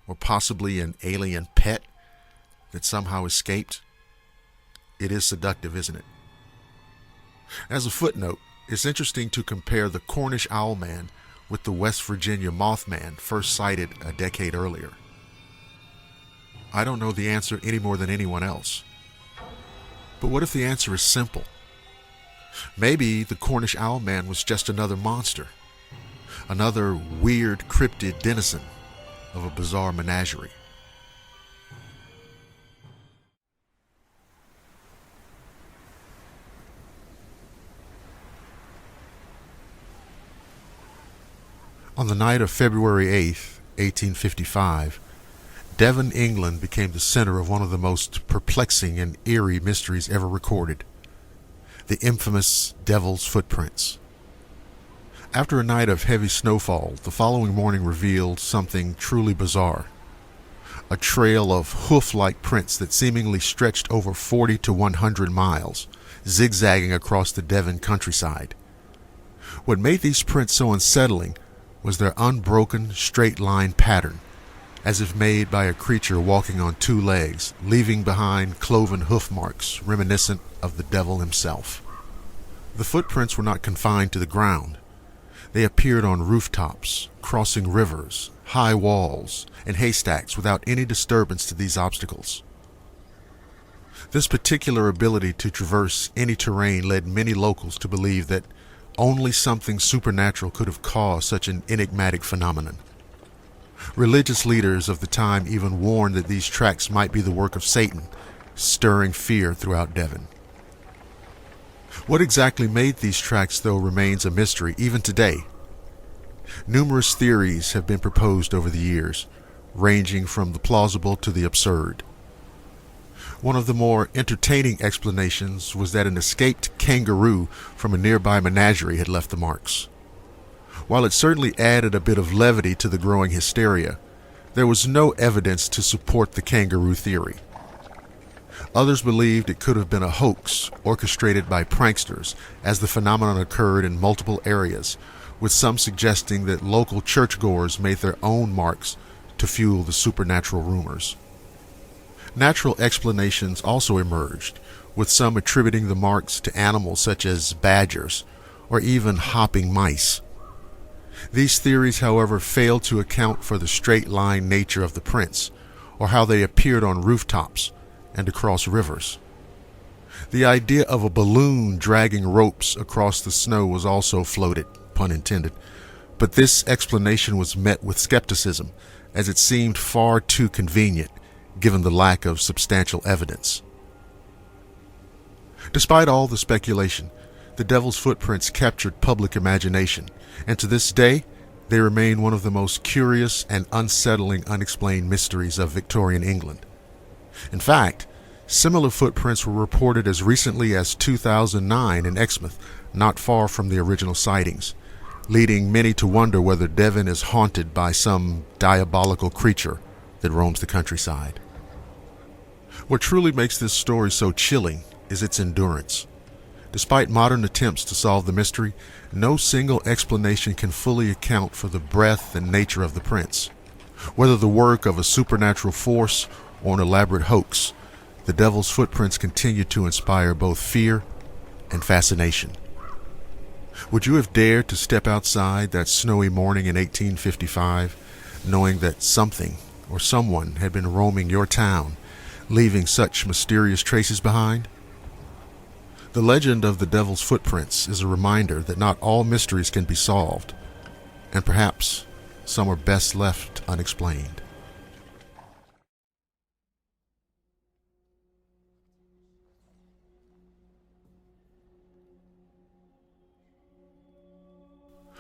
Or possibly an alien pet that somehow escaped? It is seductive, isn't it? As a footnote, it's interesting to compare the Cornish Owlman with the West Virginia Mothman first sighted a decade earlier. I don't know the answer any more than anyone else. But what if the answer is simple? Maybe the Cornish Owlman was just another monster, another weird cryptid denizen of a bizarre menagerie. On the night of February 8th, 1855, Devon, England became the center of one of the most perplexing and eerie mysteries ever recorded: the infamous Devil's Footprints. After a night of heavy snowfall, the following morning revealed something truly bizarre. A trail of hoof-like prints that seemingly stretched over 40 to 100 miles, zigzagging across the Devon countryside. What made these prints so unsettling was their unbroken, straight-line pattern, as if made by a creature walking on 2 legs, leaving behind cloven hoof marks reminiscent of the devil himself. The footprints were not confined to the ground. They appeared on rooftops, crossing rivers, high walls, and haystacks without any disturbance to these obstacles. This particular ability to traverse any terrain led many locals to believe that only something supernatural could have caused such an enigmatic phenomenon. Religious leaders of the time even warned that these tracks might be the work of Satan, stirring fear throughout Devon. What exactly made these tracks, though, remains a mystery even today. Numerous theories have been proposed over the years, ranging from the plausible to the absurd. One of the more entertaining explanations was that an escaped kangaroo from a nearby menagerie had left the marks. While it certainly added a bit of levity to the growing hysteria, there was no evidence to support the kangaroo theory. Others believed it could have been a hoax orchestrated by pranksters, as the phenomenon occurred in multiple areas, with some suggesting that local churchgoers made their own marks to fuel the supernatural rumors. Natural explanations also emerged, with some attributing the marks to animals such as badgers or even hopping mice. These theories, however, failed to account for the straight-line nature of the prints, or how they appeared on rooftops and across rivers. The idea of a balloon dragging ropes across the snow was also floated, pun intended, but this explanation was met with skepticism, as it seemed far too convenient given the lack of substantial evidence. Despite all the speculation, the Devil's Footprints captured public imagination, and to this day, they remain one of the most curious and unsettling unexplained mysteries of Victorian England. In fact, similar footprints were reported as recently as 2009 in Exmouth, not far from the original sightings, leading many to wonder whether Devon is haunted by some diabolical creature that roams the countryside. What truly makes this story so chilling is its endurance. Despite modern attempts to solve the mystery, no single explanation can fully account for the breadth and nature of the prints. Whether the work of a supernatural force or an elaborate hoax, the Devil's Footprints continue to inspire both fear and fascination. Would you have dared to step outside that snowy morning in 1855, knowing that something or someone had been roaming your town, leaving such mysterious traces behind? The legend of the Devil's Footprints is a reminder that not all mysteries can be solved, and perhaps some are best left unexplained.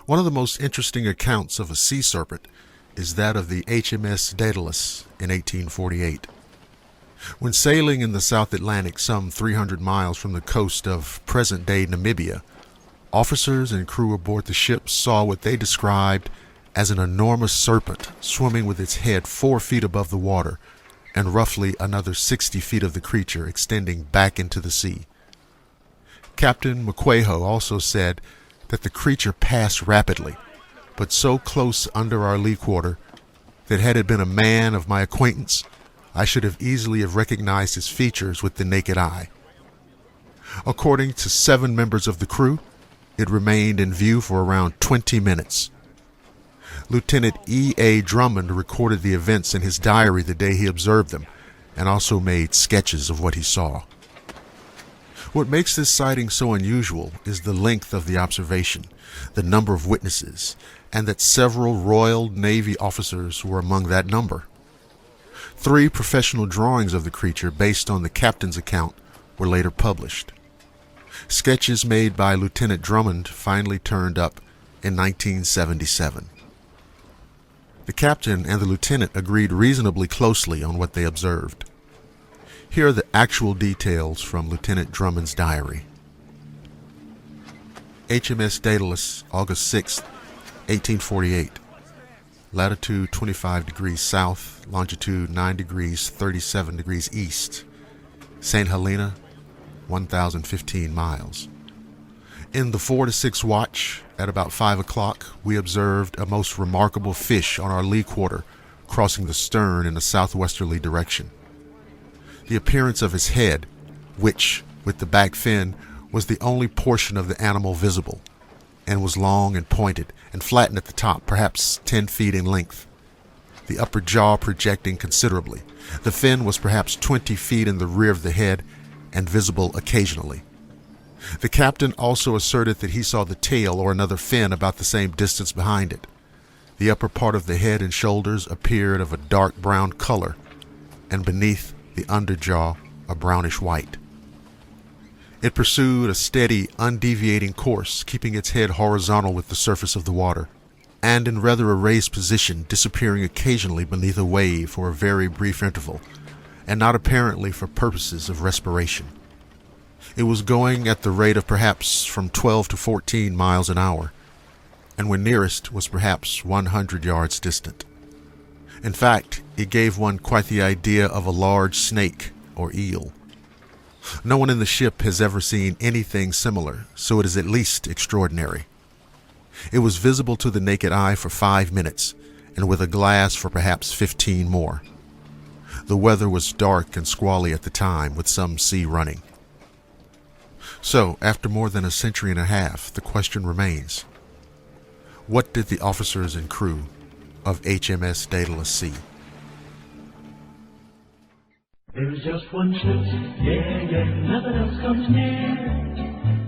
One of the most interesting accounts of a sea serpent is that of the HMS Daedalus in 1848. When sailing in the South Atlantic some 300 miles from the coast of present-day Namibia, officers and crew aboard the ship saw what they described as an enormous serpent swimming with its head 4 feet above the water and roughly another 60 feet of the creature extending back into the sea. Captain McQuaho also said that the creature passed rapidly, but so close under our lee quarter that had it been a man of my acquaintance, I should have easily recognized his features with the naked eye. According to 7 members of the crew, it remained in view for around 20 minutes. Lieutenant E.A. Drummond recorded the events in his diary the day he observed them, and also made sketches of what he saw. What makes this sighting so unusual is the length of the observation, the number of witnesses, and that several Royal Navy officers were among that number. 3 professional drawings of the creature based on the captain's account were later published. Sketches made by Lieutenant Drummond finally turned up in 1977. The captain and the lieutenant agreed reasonably closely on what they observed. Here are the actual details from Lieutenant Drummond's diary. HMS Daedalus, August 6, 1848. Latitude 25 degrees south, longitude 9 degrees 37 degrees east. St. Helena, 1,015 miles. In the 4 to 6 watch, at about 5 o'clock, we observed a most remarkable fish on our lee quarter, crossing the stern in a southwesterly direction. The appearance of his head, which, with the back fin, was the only portion of the animal visible, and was long and pointed, and flattened at the top, perhaps 10 feet in length, the upper jaw projecting considerably. The fin was perhaps 20 feet in the rear of the head, and visible occasionally. The captain also asserted that he saw the tail or another fin about the same distance behind it. The upper part of the head and shoulders appeared of a dark brown color, and beneath the underjaw a brownish white. It pursued a steady, undeviating course, keeping its head horizontal with the surface of the water, and in rather a raised position, disappearing occasionally beneath a wave for a very brief interval, and not apparently for purposes of respiration. It was going at the rate of perhaps from 12 to 14 miles an hour, and when nearest was perhaps 100 yards distant. In fact, it gave one quite the idea of a large snake or eel, No one in the ship has ever seen anything similar, so it is at least extraordinary. It was visible to the naked eye for 5 minutes, and with a glass for perhaps 15 more. The weather was dark and squally at the time, with some sea running. So, after more than a century and a half, the question remains: what did the officers and crew of HMS Daedalus see? There's just one Schlitz, yeah, nothing else comes near.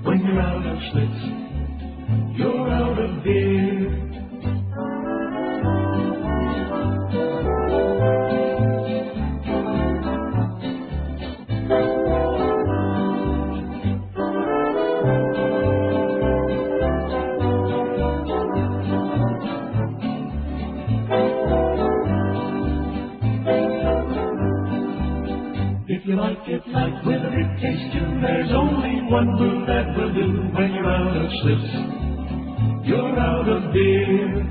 When you're out of Schlitz, you're out of beer. If you like it light with a big taste too, there's only one brew that will do. When you're out of Schlitz, you're out of beer.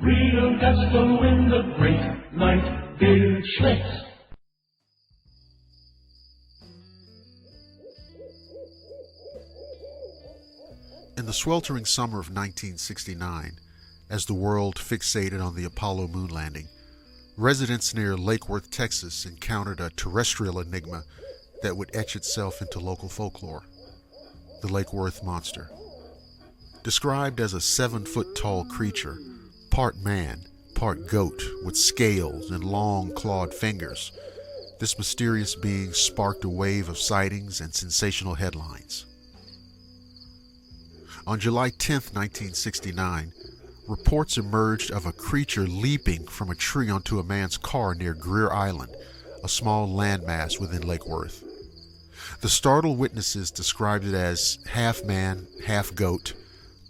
Real gusto in the great light beer Schlitz. In the sweltering summer of 1969, as the world fixated on the Apollo moon landing, residents near Lake Worth, Texas encountered a terrestrial enigma that would etch itself into local folklore: the Lake Worth monster. Described as a 7-foot-tall creature, part man, part goat, with scales and long clawed fingers, this mysterious being sparked a wave of sightings and sensational headlines. On July 10, 1969, reports emerged of a creature leaping from a tree onto a man's car near Greer Island, a small landmass within Lake Worth. The startled witnesses described it as half man, half goat,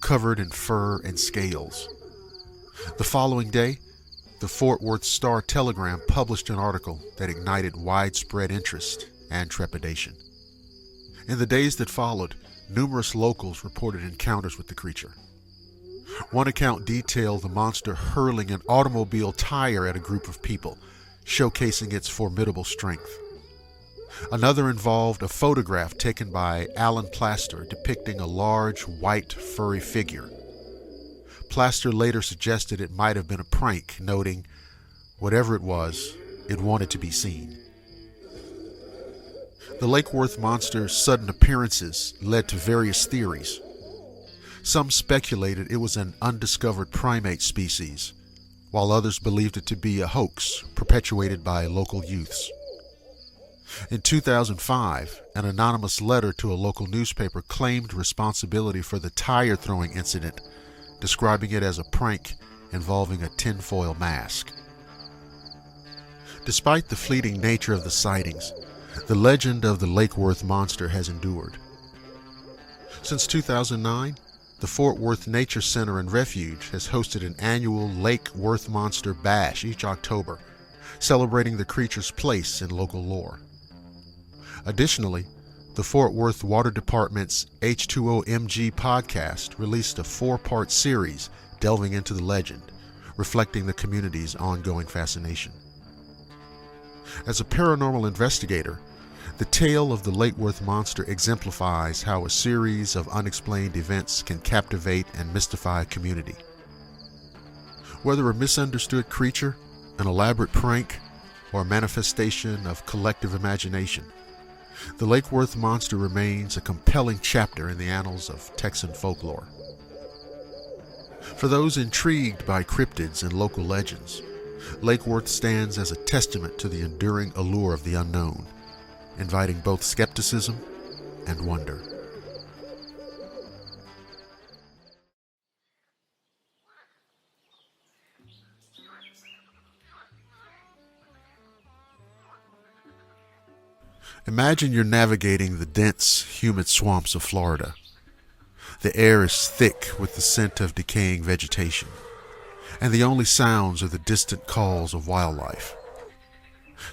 covered in fur and scales. The following day, the Fort Worth Star-Telegram published an article that ignited widespread interest and trepidation. In the days that followed, numerous locals reported encounters with the creature. One account detailed the monster hurling an automobile tire at a group of people, showcasing its formidable strength. Another involved a photograph taken by Alan Plaster depicting a large, white, furry figure. Plaster later suggested it might have been a prank, noting, whatever it was, it wanted to be seen. The Lake Worth monster's sudden appearances led to various theories. Some speculated it was an undiscovered primate species, while others believed it to be a hoax perpetuated by local youths. In 2005, an anonymous letter to a local newspaper claimed responsibility for the tire-throwing incident, describing it as a prank involving a tinfoil mask. Despite the fleeting nature of the sightings, the legend of the Lake Worth monster has endured. Since 2009, the Fort Worth Nature Center and Refuge has hosted an annual Lake Worth Monster Bash each October, celebrating the creature's place in local lore. Additionally, the Fort Worth Water Department's H2OMG podcast released a 4-part series delving into the legend, reflecting the community's ongoing fascination. As a paranormal investigator, the tale of the Lake Worth monster exemplifies how a series of unexplained events can captivate and mystify a community. Whether a misunderstood creature, an elaborate prank, or a manifestation of collective imagination, the Lake Worth monster remains a compelling chapter in the annals of Texan folklore. For those intrigued by cryptids and local legends, Lake Worth stands as a testament to the enduring allure of the unknown, inviting both skepticism and wonder. Imagine you're navigating the dense, humid swamps of Florida. The air is thick with the scent of decaying vegetation, and the only sounds are the distant calls of wildlife.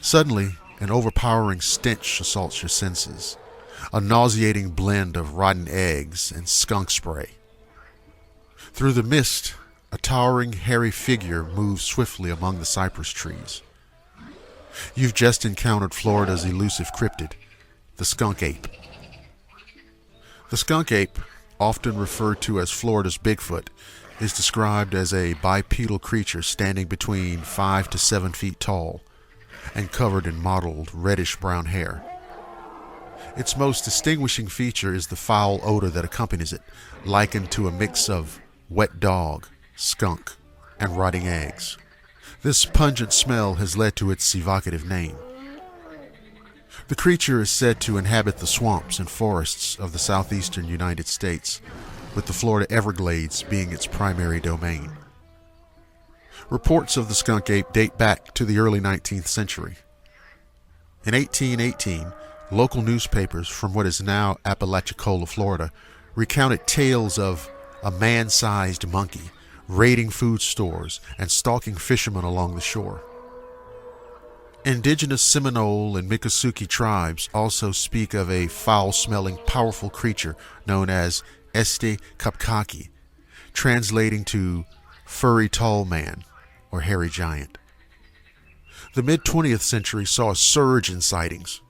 Suddenly, an overpowering stench assaults your senses, a nauseating blend of rotten eggs and skunk spray. Through the mist, a towering, hairy figure moves swiftly among the cypress trees. You've just encountered Florida's elusive cryptid, the skunk ape. The skunk ape, often referred to as Florida's Bigfoot, is described as a bipedal creature standing between 5 to 7 feet tall and covered in mottled reddish-brown hair. Its most distinguishing feature is the foul odor that accompanies it, likened to a mix of wet dog, skunk, and rotting eggs. This pungent smell has led to its evocative name. The creature is said to inhabit the swamps and forests of the southeastern United States, with the Florida Everglades being its primary domain. Reports of the skunk ape date back to the early 19th century. In 1818, local newspapers from what is now Apalachicola, Florida, recounted tales of a man-sized monkey raiding food stores and stalking fishermen along the shore. Indigenous Seminole and Miccosukee tribes also speak of a foul-smelling, powerful creature known as Este Kapkaki, translating to furry tall man or hairy giant. The mid-20th century saw a surge in sightings.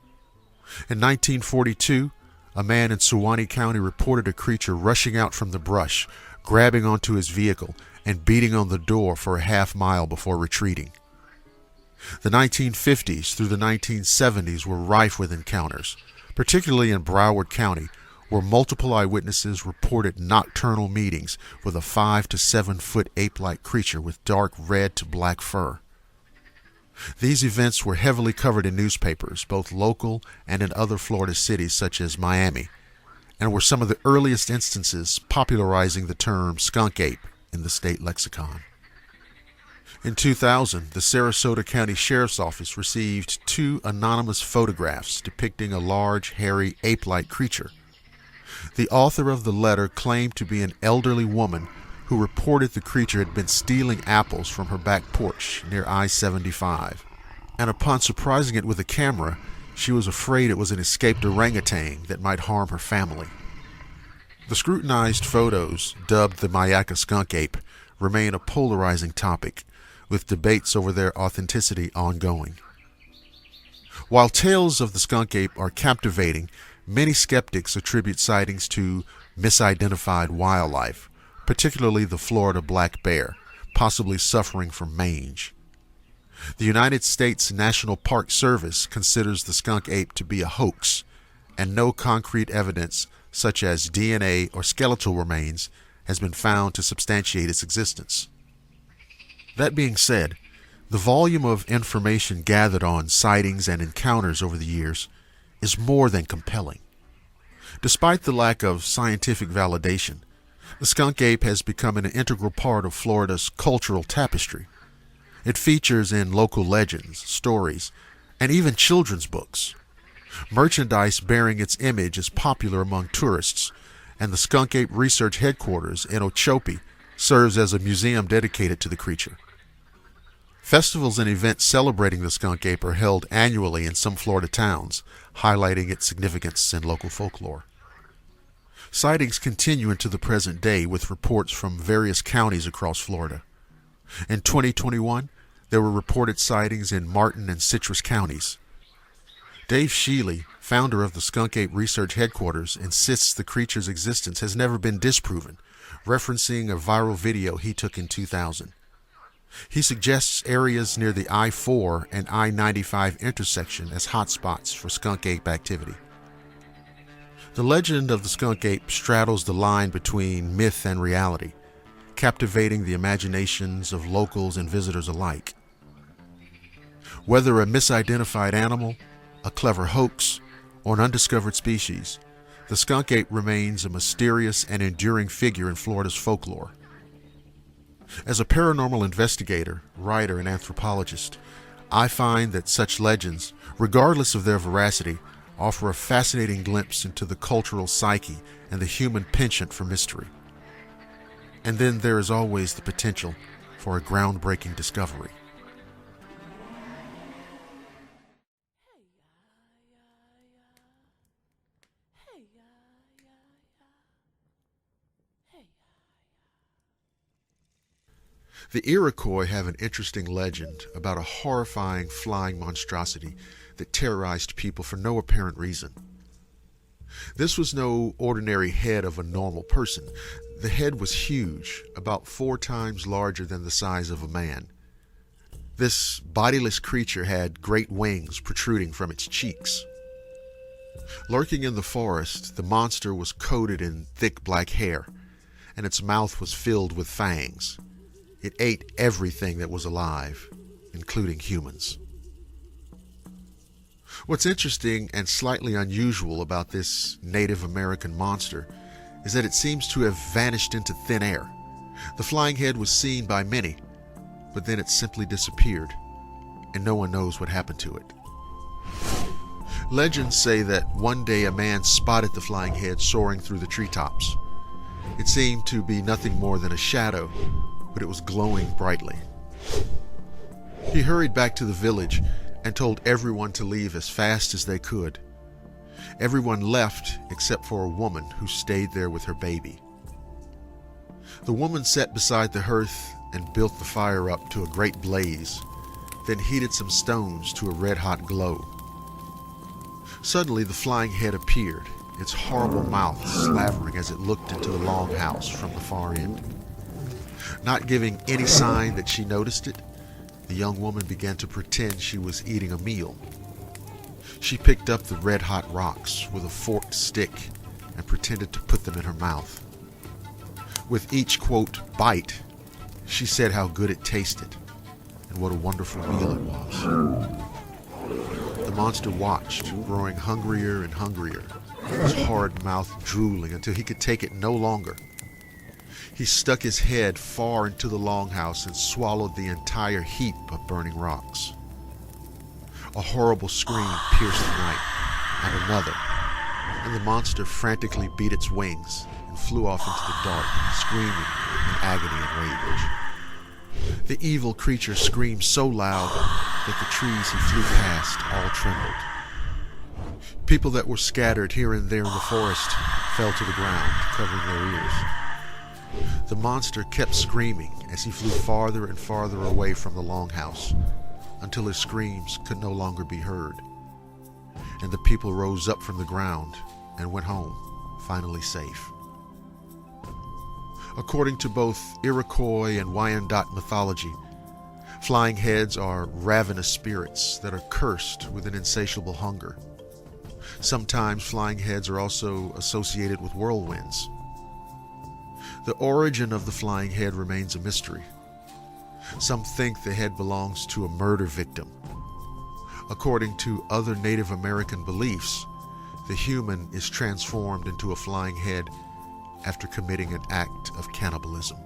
In 1942, a man in Suwannee County reported a creature rushing out from the brush, grabbing onto his vehicle, and beating on the door for a half-mile before retreating. The 1950s through the 1970s were rife with encounters, particularly in Broward County, where multiple eyewitnesses reported nocturnal meetings with a 5 to 7 foot ape-like creature with dark red to black fur. These events were heavily covered in newspapers, both local and in other Florida cities such as Miami, and were some of the earliest instances popularizing the term skunk ape in the state lexicon. In 2000, the Sarasota County Sheriff's Office received 2 anonymous photographs depicting a large, hairy, ape-like creature. The author of the letter claimed to be an elderly woman who reported the creature had been stealing apples from her back porch near I-75, and upon surprising it with a camera, she was afraid it was an escaped orangutan that might harm her family. The scrutinized photos, dubbed the Mayaka skunk ape, remain a polarizing topic, with debates over their authenticity ongoing. While tales of the skunk ape are captivating, many skeptics attribute sightings to misidentified wildlife, particularly the Florida black bear, possibly suffering from mange. The United States National Park Service considers the skunk ape to be a hoax, and no concrete evidence, such as DNA or skeletal remains, has been found to substantiate its existence. That being said, the volume of information gathered on sightings and encounters over the years is more than compelling. Despite the lack of scientific validation, the skunk ape has become an integral part of Florida's cultural tapestry. It features in local legends, stories, and even children's books. Merchandise bearing its image is popular among tourists, and the skunk ape research headquarters in Okeechobee serves as a museum dedicated to the creature. Festivals and events celebrating the skunk ape are held annually in some Florida towns, highlighting its significance in local folklore. Sightings continue into the present day with reports from various counties across Florida. In 2021, there were reported sightings in Martin and Citrus counties. Dave Sheely, founder of the Skunk Ape Research Headquarters, insists the creature's existence has never been disproven, referencing a viral video he took in 2000. He suggests areas near the I-4 and I-95 intersection as hotspots for skunk ape activity. The legend of the skunk ape straddles the line between myth and reality, captivating the imaginations of locals and visitors alike. Whether a misidentified animal, a clever hoax, or an undiscovered species, the skunk ape remains a mysterious and enduring figure in Florida's folklore. As a paranormal investigator, writer, and anthropologist, I find that such legends, regardless of their veracity, offer a fascinating glimpse into the cultural psyche and the human penchant for mystery. And then there is always the potential for a groundbreaking discovery. The Iroquois have an interesting legend about a horrifying flying monstrosity that terrorized people for no apparent reason. This was no ordinary head of a normal person. The head was huge, about 4 times larger than the size of a man. This bodiless creature had great wings protruding from its cheeks. Lurking in the forest, the monster was coated in thick black hair, and its mouth was filled with fangs. It ate everything that was alive, including humans. What's interesting and slightly unusual about this Native American monster is that it seems to have vanished into thin air. The flying head was seen by many, but then it simply disappeared, and no one knows what happened to it. Legends say that one day a man spotted the flying head soaring through the treetops. It seemed to be nothing more than a shadow, but it was glowing brightly. He hurried back to the village and told everyone to leave as fast as they could. Everyone left except for a woman who stayed there with her baby. The woman sat beside the hearth and built the fire up to a great blaze, then heated some stones to a red-hot glow. Suddenly the flying head appeared, its horrible mouth slavering as it looked into the longhouse from the far end. Not giving any sign that she noticed it, the young woman began to pretend she was eating a meal. She picked up the red-hot rocks with a forked stick and pretended to put them in her mouth. With each, quote, bite, she said how good it tasted and what a wonderful meal it was. The monster watched, growing hungrier and hungrier, his horrid mouth drooling until he could take it no longer. He stuck his head far into the longhouse and swallowed the entire heap of burning rocks. A horrible scream pierced the night, and another, and the monster frantically beat its wings and flew off into the dark, screaming in agony and rage. The evil creature screamed so loud that the trees he flew past all trembled. People that were scattered here and there in the forest fell to the ground, covering their ears. The monster kept screaming as he flew farther and farther away from the longhouse, until his screams could no longer be heard, and the people rose up from the ground and went home, finally safe. According to both Iroquois and Wyandot mythology, flying heads are ravenous spirits that are cursed with an insatiable hunger. Sometimes flying heads are also associated with whirlwinds. The origin of the flying head remains a mystery. Some think the head belongs to a murder victim. According to other Native American beliefs, the human is transformed into a flying head after committing an act of cannibalism.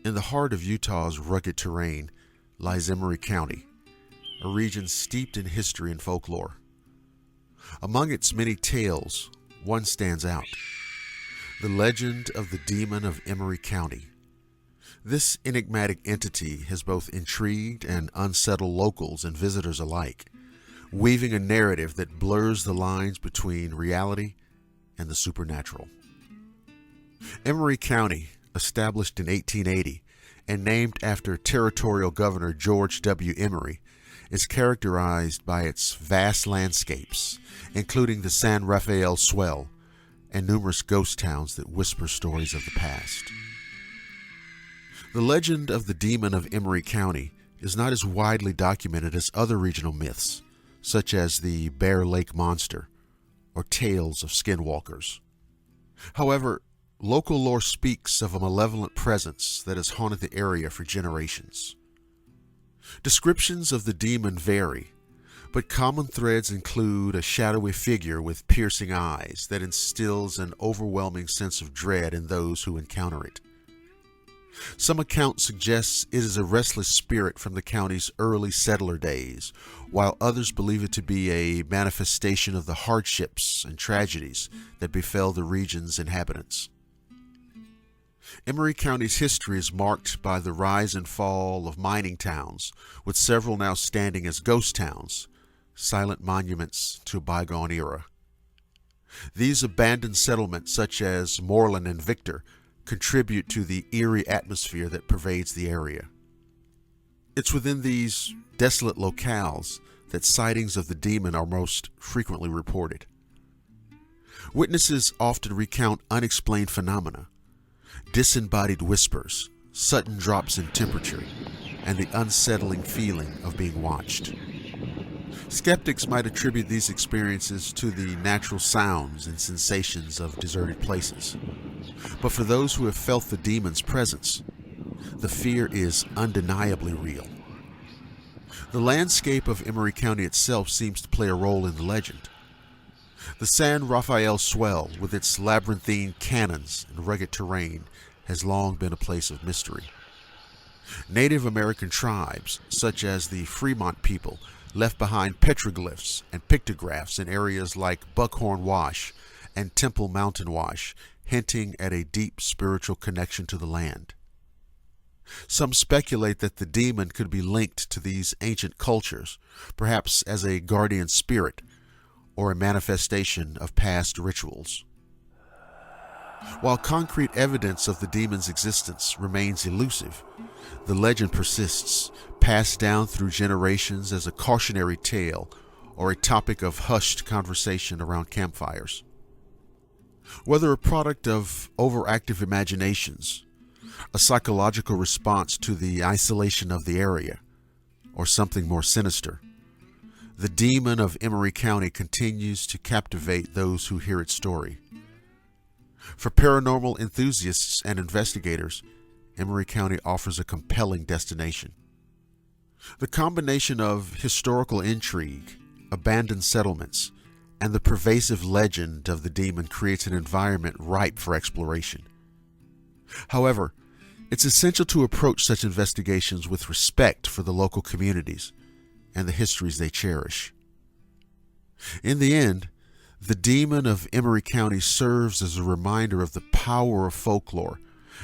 In the heart of Utah's rugged terrain lies Emery County, a region steeped in history and folklore. Among its many tales, one stands out: the legend of the demon of Emery County. This enigmatic entity has both intrigued and unsettled locals and visitors alike, weaving a narrative that blurs the lines between reality and the supernatural. Emery County, established in 1880 and named after territorial governor George W. Emery, is characterized by its vast landscapes, including the San Rafael Swell and numerous ghost towns that whisper stories of the past. The legend of the demon of Emery County is not as widely documented as other regional myths, such as the Bear Lake Monster or tales of skinwalkers. However, local lore speaks of a malevolent presence that has haunted the area for generations. Descriptions of the demon vary, but common threads include a shadowy figure with piercing eyes that instills an overwhelming sense of dread in those who encounter it. Some accounts suggest it is a restless spirit from the county's early settler days, while others believe it to be a manifestation of the hardships and tragedies that befell the region's inhabitants. Emery County's history is marked by the rise and fall of mining towns, with several now standing as ghost towns, silent monuments to a bygone era. These abandoned settlements, such as Moreland and Victor, contribute to the eerie atmosphere that pervades the area. It's within these desolate locales that sightings of the demon are most frequently reported. Witnesses often recount unexplained phenomena, disembodied whispers, sudden drops in temperature, and the unsettling feeling of being watched. Skeptics might attribute these experiences to the natural sounds and sensations of deserted places. But for those who have felt the demon's presence, the fear is undeniably real. The landscape of Emery County itself seems to play a role in the legend. The San Rafael Swell, with its labyrinthine canyons and rugged terrain, has long been a place of mystery. Native American tribes, such as the Fremont people, left behind petroglyphs and pictographs in areas like Buckhorn Wash and Temple Mountain Wash, hinting at a deep spiritual connection to the land. Some speculate that the demon could be linked to these ancient cultures, perhaps as a guardian spirit or a manifestation of past rituals. While concrete evidence of the demon's existence remains elusive, the legend persists, passed down through generations as a cautionary tale or a topic of hushed conversation around campfires. Whether a product of overactive imaginations, a psychological response to the isolation of the area, or something more sinister, the demon of Emery County continues to captivate those who hear its story. For paranormal enthusiasts and investigators, Emery County offers a compelling destination. The combination of historical intrigue, abandoned settlements, and the pervasive legend of the demon creates an environment ripe for exploration. However, it's essential to approach such investigations with respect for the local communities and the histories they cherish. In the end, the demon of Emery County serves as a reminder of the power of folklore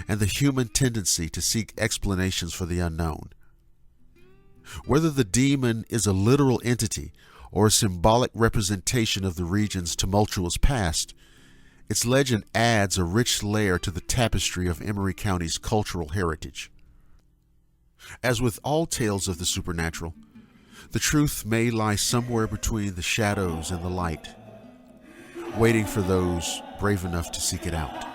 and the human tendency to seek explanations for the unknown. Whether the demon is a literal entity or a symbolic representation of the region's tumultuous past, its legend adds a rich layer to the tapestry of Emery County's cultural heritage. As with all tales of the supernatural, the truth may lie somewhere between the shadows and the light, waiting for those brave enough to seek it out.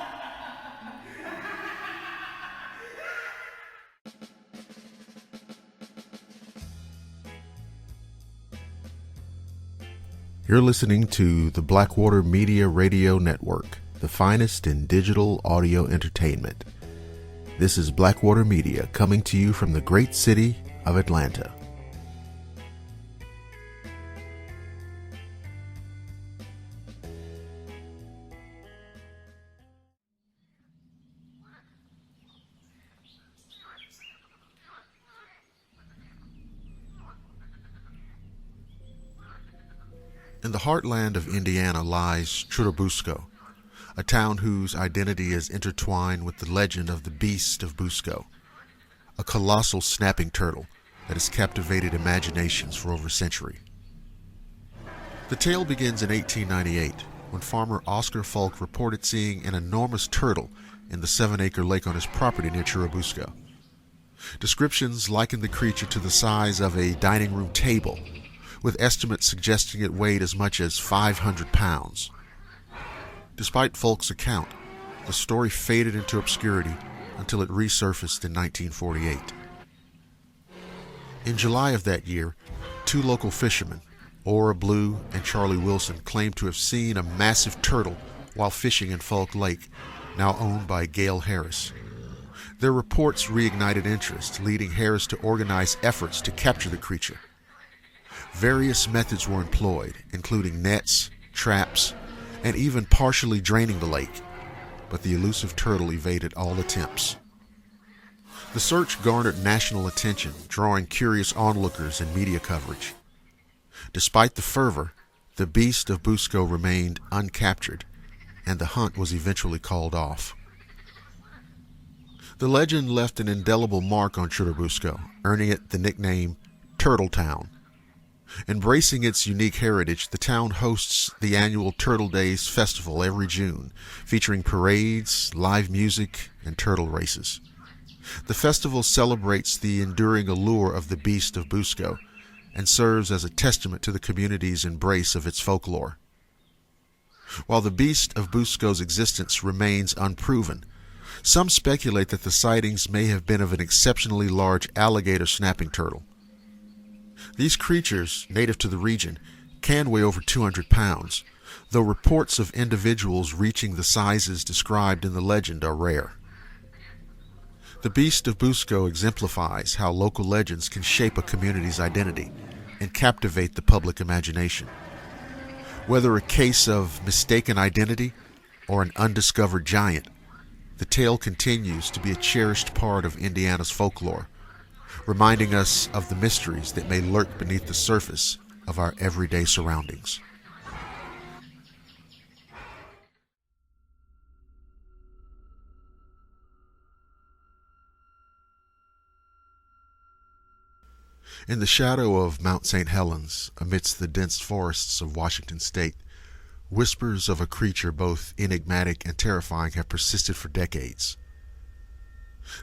You're listening to the Blackwater Media Radio Network, the finest in digital audio entertainment. This is Blackwater Media coming to you from the great city of Atlanta. In the heartland of Indiana lies Churubusco, a town whose identity is intertwined with the legend of the Beast of Busco, a colossal snapping turtle that has captivated imaginations for over a century. The tale begins in 1898, when farmer Oscar Falk reported seeing an enormous turtle in the 7-acre lake on his property near Churubusco. Descriptions liken the creature to the size of a dining room table, with estimates suggesting it weighed as much as 500 pounds. Despite Falk's account, the story faded into obscurity until it resurfaced in 1948. In July of that year, 2 local fishermen, Ora Blue and Charlie Wilson, claimed to have seen a massive turtle while fishing in Falk Lake, now owned by Gail Harris. Their reports reignited interest, leading Harris to organize efforts to capture the creature. Various methods were employed, including nets, traps, and even partially draining the lake, but the elusive turtle evaded all attempts. The search garnered national attention, drawing curious onlookers and media coverage. Despite the fervor, the Beast of Busco remained uncaptured, and the hunt was eventually called off. The legend left an indelible mark on Churubusco, earning it the nickname Turtle Town. Embracing its unique heritage, the town hosts the annual Turtle Days Festival every June, featuring parades, live music, and turtle races. The festival celebrates the enduring allure of the Beast of Busco and serves as a testament to the community's embrace of its folklore. While the Beast of Busco's existence remains unproven, some speculate that the sightings may have been of an exceptionally large alligator snapping turtle. These creatures, native to the region, can weigh over 200 pounds, though reports of individuals reaching the sizes described in the legend are rare. The Beast of Busco exemplifies how local legends can shape a community's identity and captivate the public imagination. Whether a case of mistaken identity or an undiscovered giant, the tale continues to be a cherished part of Indiana's folklore, reminding us of the mysteries that may lurk beneath the surface of our everyday surroundings. In the shadow of Mount St. Helens, amidst the dense forests of Washington state, whispers of a creature both enigmatic and terrifying have persisted for decades.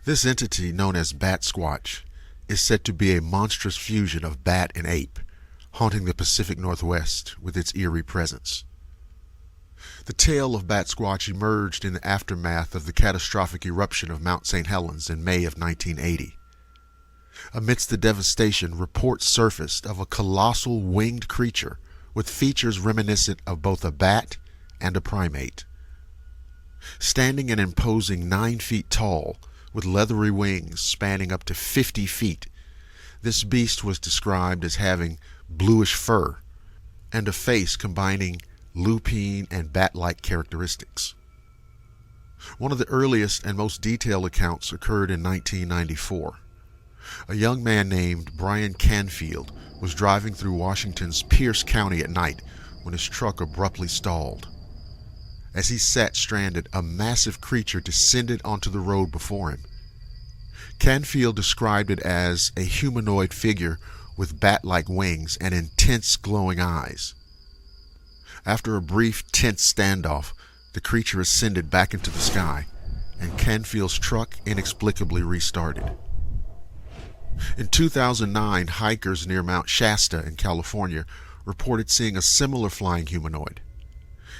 This entity, known as Bat Squatch, is said to be a monstrous fusion of bat and ape, haunting the Pacific Northwest with its eerie presence. The tale of Bat Squatch emerged in the aftermath of the catastrophic eruption of Mount St. Helens in May of 1980. Amidst the devastation, reports surfaced of a colossal winged creature with features reminiscent of both a bat and a primate. Standing and imposing 9 feet tall, with leathery wings spanning up to 50 feet, this beast was described as having bluish fur and a face combining lupine and bat-like characteristics. One of the earliest and most detailed accounts occurred in 1994. A young man named Brian Canfield was driving through Washington's Pierce County at night when his truck abruptly stalled. As he sat stranded, a massive creature descended onto the road before him. Canfield described it as a humanoid figure with bat-like wings and intense glowing eyes. After a brief, tense standoff, the creature ascended back into the sky, and Canfield's truck inexplicably restarted. In 2009, hikers near Mount Shasta in California reported seeing a similar flying humanoid.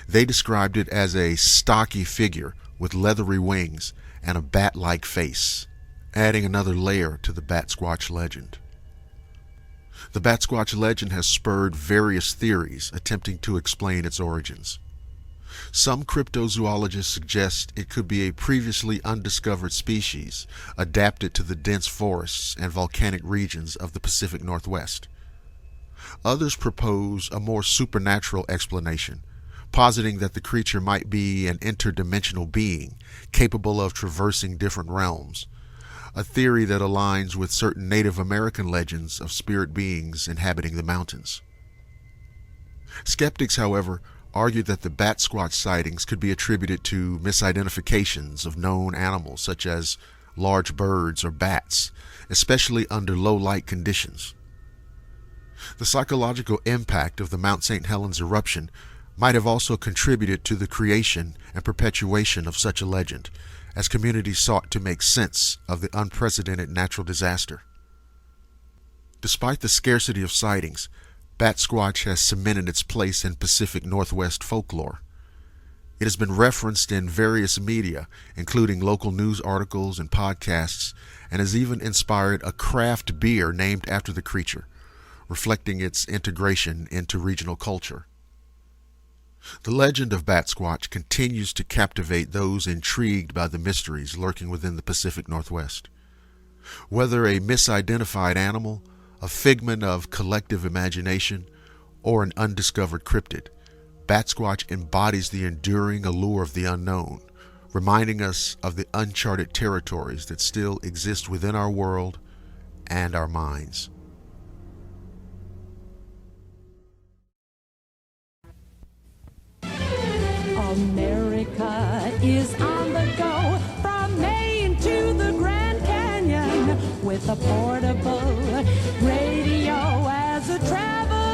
They described it as a stocky figure with leathery wings and a bat-like face, adding another layer to the Bat Squatch legend. The Bat Squatch legend has spurred various theories attempting to explain its origins. Some cryptozoologists suggest it could be a previously undiscovered species adapted to the dense forests and volcanic regions of the Pacific Northwest. Others propose a more supernatural explanation, positing that the creature might be an interdimensional being capable of traversing different realms, a theory that aligns with certain Native American legends of spirit beings inhabiting the mountains. Skeptics, however, argue that the Bat Squatch sightings could be attributed to misidentifications of known animals such as large birds or bats, especially under low light conditions. The psychological impact of the Mount St. Helens eruption might have also contributed to the creation and perpetuation of such a legend, as communities sought to make sense of the unprecedented natural disaster. Despite the scarcity of sightings, Bat Squatch has cemented its place in Pacific Northwest folklore. It has been referenced in various media, including local news articles and podcasts, and has even inspired a craft beer named after the creature, reflecting its integration into regional culture. The legend of Bat Squatch continues to captivate those intrigued by the mysteries lurking within the Pacific Northwest. Whether a misidentified animal, a figment of collective imagination, or an undiscovered cryptid, Bat Squatch embodies the enduring allure of the unknown, reminding us of the uncharted territories that still exist within our world and our minds. America is on the go from Maine to the Grand Canyon with a portable radio as a travel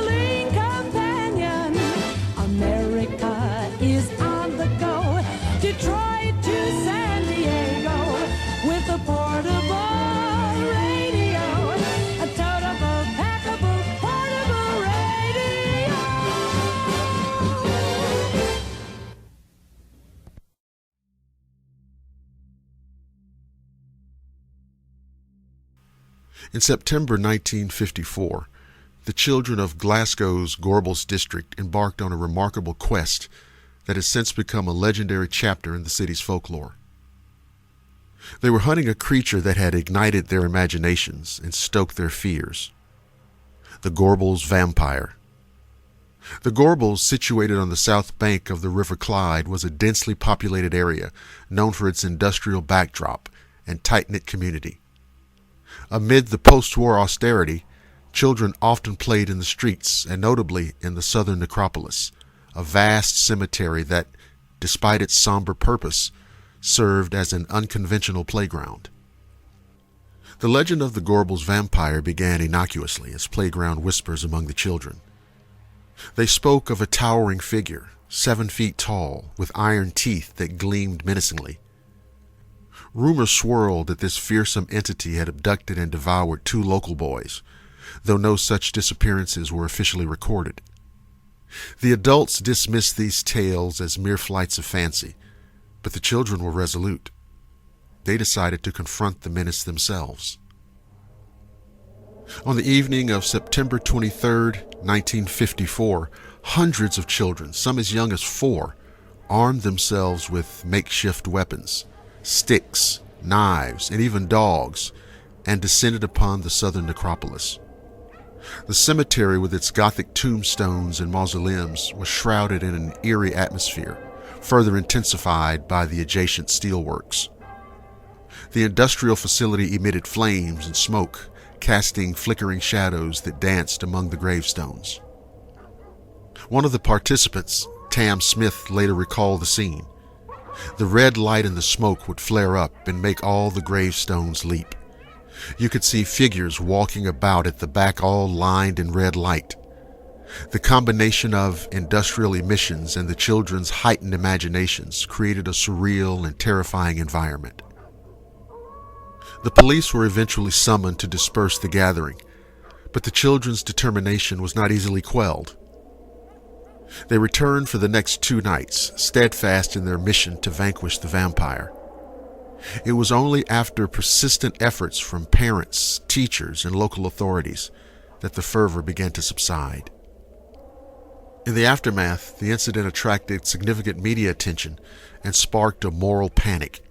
In September 1954, the children of Glasgow's Gorbals district embarked on a remarkable quest that has since become a legendary chapter in the city's folklore. They were hunting a creature that had ignited their imaginations and stoked their fears: the Gorbals vampire. The Gorbals, situated on the south bank of the River Clyde, was a densely populated area known for its industrial backdrop and tight-knit community. Amid the post-war austerity, children often played in the streets, and notably in the southern necropolis, a vast cemetery that, despite its somber purpose, served as an unconventional playground. The legend of the Gorbals vampire began innocuously as playground whispers among the children. They spoke of a towering figure, 7 feet tall, with iron teeth that gleamed menacingly. Rumors swirled that this fearsome entity had abducted and devoured 2 local boys, though no such disappearances were officially recorded. The adults dismissed these tales as mere flights of fancy, but the children were resolute. They decided to confront the menace themselves. On the evening of September 23, 1954, hundreds of children, some as young as 4, armed themselves with makeshift weapons, sticks, knives, and even dogs, and descended upon the southern necropolis. The cemetery, with its Gothic tombstones and mausoleums, was shrouded in an eerie atmosphere, further intensified by the adjacent steelworks. The industrial facility emitted flames and smoke, casting flickering shadows that danced among the gravestones. One of the participants, Tam Smith, later recalled the scene. The red light in the smoke would flare up and make all the gravestones leap. You could see figures walking about at the back, all lined in red light. The combination of industrial emissions and the children's heightened imaginations created a surreal and terrifying environment. The police were eventually summoned to disperse the gathering, but the children's determination was not easily quelled. They returned for the next 2 nights, steadfast in their mission to vanquish the vampire. It was only after persistent efforts from parents, teachers, and local authorities that the fervor began to subside. In the aftermath, the incident attracted significant media attention and sparked a moral panic.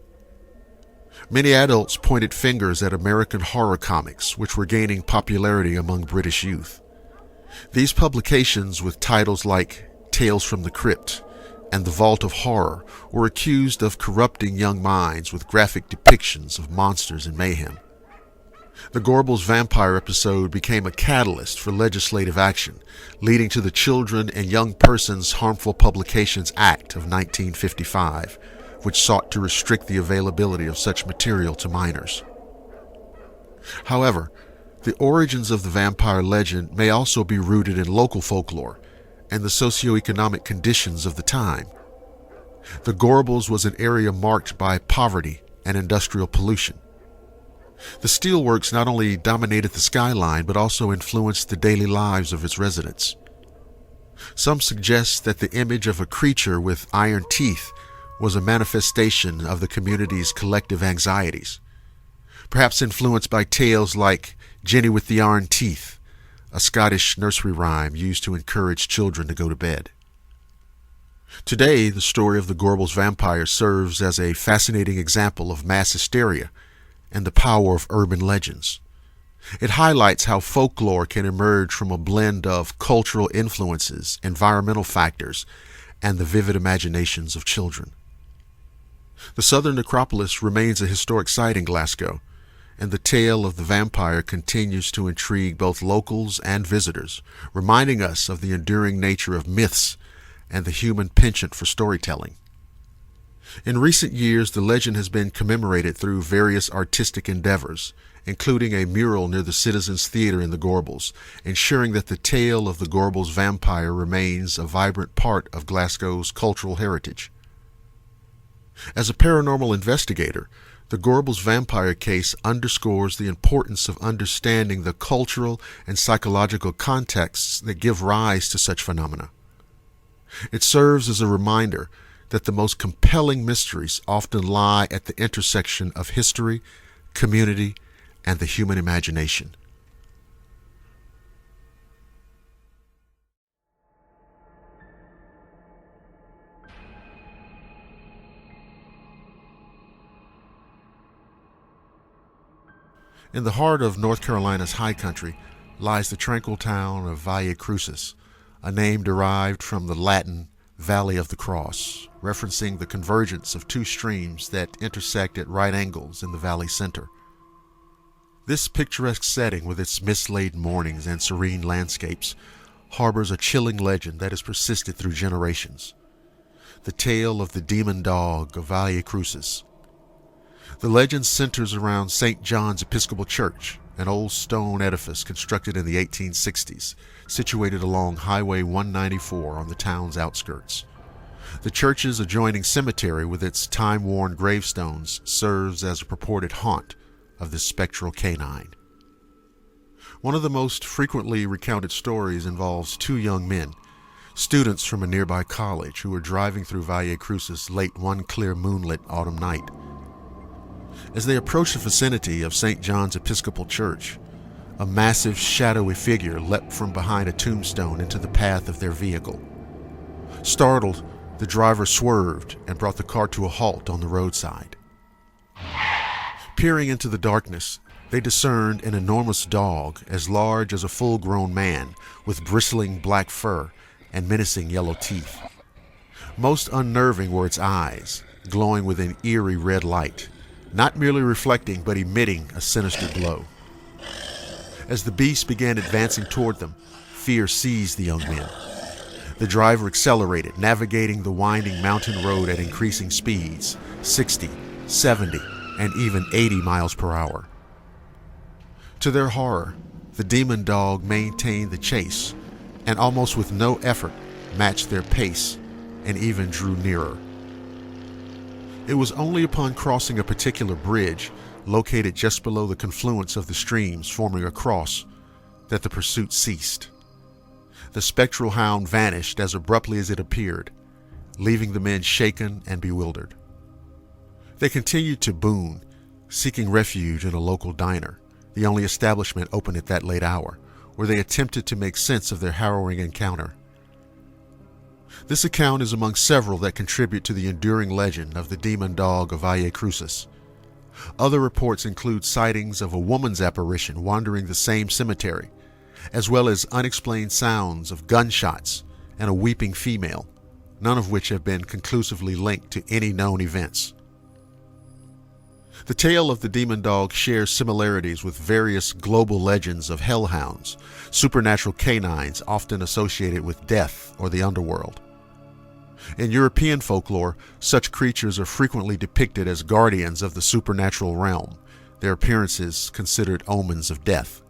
Many adults pointed fingers at American horror comics, which were gaining popularity among British youth. These publications, with titles like Tales from the Crypt and The Vault of Horror, were accused of corrupting young minds with graphic depictions of monsters and mayhem. The Gorbals vampire episode became a catalyst for legislative action, leading to the Children and Young Persons Harmful Publications Act of 1955, which sought to restrict the availability of such material to minors. However, the origins of the vampire legend may also be rooted in local folklore and the socioeconomic conditions of the time. The Gorbals was an area marked by poverty and industrial pollution. The steelworks not only dominated the skyline, but also influenced the daily lives of its residents. Some suggest that the image of a creature with iron teeth was a manifestation of the community's collective anxieties, perhaps influenced by tales like Jenny with the Iron Teeth, a Scottish nursery rhyme used to encourage children to go to bed. Today, the story of the Gorbals vampire serves as a fascinating example of mass hysteria and the power of urban legends. It highlights how folklore can emerge from a blend of cultural influences, environmental factors, and the vivid imaginations of children. The Southern Necropolis remains a historic site in Glasgow, and the tale of the vampire continues to intrigue both locals and visitors, reminding us of the enduring nature of myths and the human penchant for storytelling. In recent years, the legend has been commemorated through various artistic endeavors, including a mural near the Citizens Theatre in the Gorbals, ensuring that the tale of the Gorbals vampire remains a vibrant part of Glasgow's cultural heritage. As a paranormal investigator, the Gorbals vampire case underscores the importance of understanding the cultural and psychological contexts that give rise to such phenomena. It serves as a reminder that the most compelling mysteries often lie at the intersection of history, community, and the human imagination. In the heart of North Carolina's high country lies the tranquil town of Valle Crucis, a name derived from the Latin Valley of the Cross, referencing the convergence of two streams that intersect at right angles in the valley center. This picturesque setting, with its mist-laden mornings and serene landscapes, harbors a chilling legend that has persisted through generations. The tale of the demon dog of Valle Crucis. The legend centers around St. John's Episcopal Church, an old stone edifice constructed in the 1860s, situated along Highway 194 on the town's outskirts. The church's adjoining cemetery, with its time-worn gravestones, serves as a purported haunt of this spectral canine. One of the most frequently recounted stories involves two young men, students from a nearby college, who were driving through Valle Crucis late one clear moonlit autumn night. As they approached the vicinity of St. John's Episcopal Church, a massive, shadowy figure leapt from behind a tombstone into the path of their vehicle. Startled, the driver swerved and brought the car to a halt on the roadside. Peering into the darkness, they discerned an enormous dog as large as a full-grown man, with bristling black fur and menacing yellow teeth. Most unnerving were its eyes, glowing with an eerie red light, not merely reflecting but emitting a sinister glow. As the beast began advancing toward them, fear seized the young men. The driver accelerated, navigating the winding mountain road at increasing speeds, 60, 70, and even 80 miles per hour. To their horror, the demon dog maintained the chase, and almost with no effort matched their pace and even drew nearer. It was only upon crossing a particular bridge, located just below the confluence of the streams forming a cross, that the pursuit ceased. The spectral hound vanished as abruptly as it appeared, leaving the men shaken and bewildered. They continued to boon, seeking refuge in a local diner, the only establishment open at that late hour, where they attempted to make sense of their harrowing encounter. This account is among several that contribute to the enduring legend of the demon dog of Valle Crucis. Other reports include sightings of a woman's apparition wandering the same cemetery, as well as unexplained sounds of gunshots and a weeping female, none of which have been conclusively linked to any known events. The tale of the demon dog shares similarities with various global legends of hellhounds, supernatural canines often associated with death or the underworld. In European folklore, such creatures are frequently depicted as guardians of the supernatural realm, their appearances considered omens of death.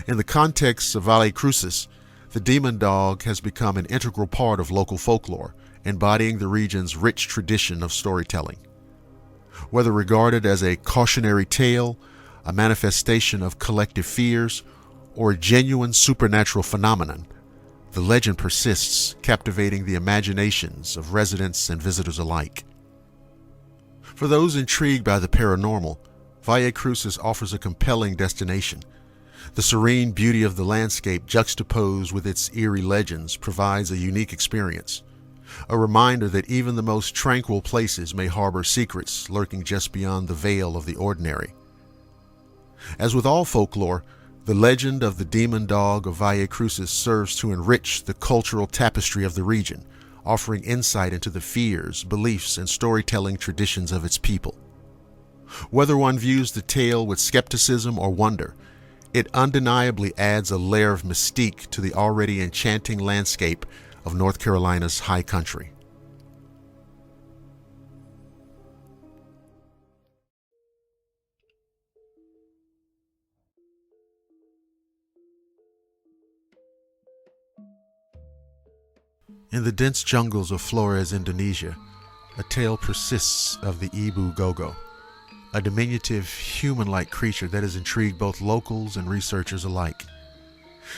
In the context of Valle Crucis, the demon dog has become an integral part of local folklore, embodying the region's rich tradition of storytelling. Whether regarded as a cautionary tale, a manifestation of collective fears, or a genuine supernatural phenomenon, the legend persists, captivating the imaginations of residents and visitors alike. For those intrigued by the paranormal, Valle Crucis offers a compelling destination. The serene beauty of the landscape, juxtaposed with its eerie legends, provides a unique experience, a reminder that even the most tranquil places may harbor secrets lurking just beyond the veil of the ordinary. As with all folklore, the legend of the demon dog of Valle Crucis serves to enrich the cultural tapestry of the region, offering insight into the fears, beliefs, and storytelling traditions of its people. Whether one views the tale with skepticism or wonder, it undeniably adds a layer of mystique to the already enchanting landscape of North Carolina's high country. In the dense jungles of Flores, Indonesia, a tale persists of the Ibu Gogo, a diminutive, human-like creature that has intrigued both locals and researchers alike.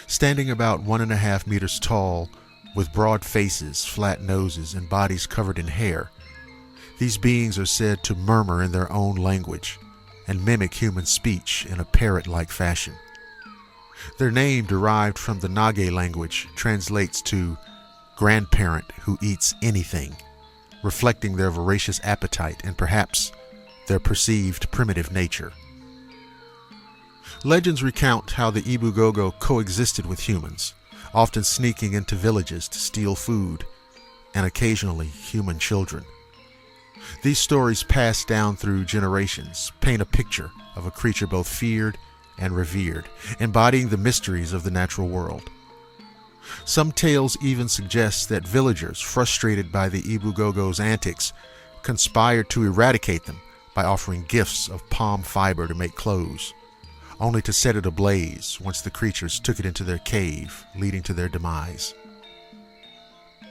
Standing about 1.5 meters tall, with broad faces, flat noses, and bodies covered in hair, these beings are said to murmur in their own language, and mimic human speech in a parrot-like fashion. Their name, derived from the Nage language, translates to grandparent who eats anything, reflecting their voracious appetite and perhaps their perceived primitive nature. Legends recount how the Ibugogo coexisted with humans, often sneaking into villages to steal food and occasionally human children. These stories, passed down through generations, paint a picture of a creature both feared and revered, embodying the mysteries of the natural world. Some tales even suggest that villagers, frustrated by the Ibugogo's antics, conspired to eradicate them by offering gifts of palm fiber to make clothes, only to set it ablaze once the creatures took it into their cave, leading to their demise.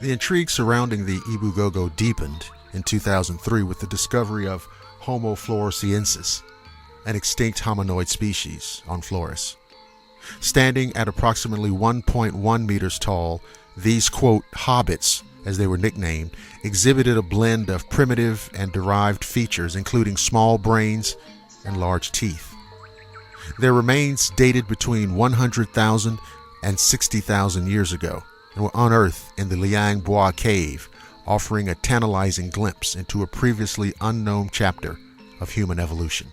The intrigue surrounding the Ibugogo deepened in 2003 with the discovery of Homo floresiensis, an extinct hominoid species on Flores. Standing at approximately 1.1 meters tall, these, quote, hobbits, as they were nicknamed, exhibited a blend of primitive and derived features, including small brains and large teeth. Their remains dated between 100,000 and 60,000 years ago and were unearthed in the Liang Bois cave, offering a tantalizing glimpse into a previously unknown chapter of human evolution.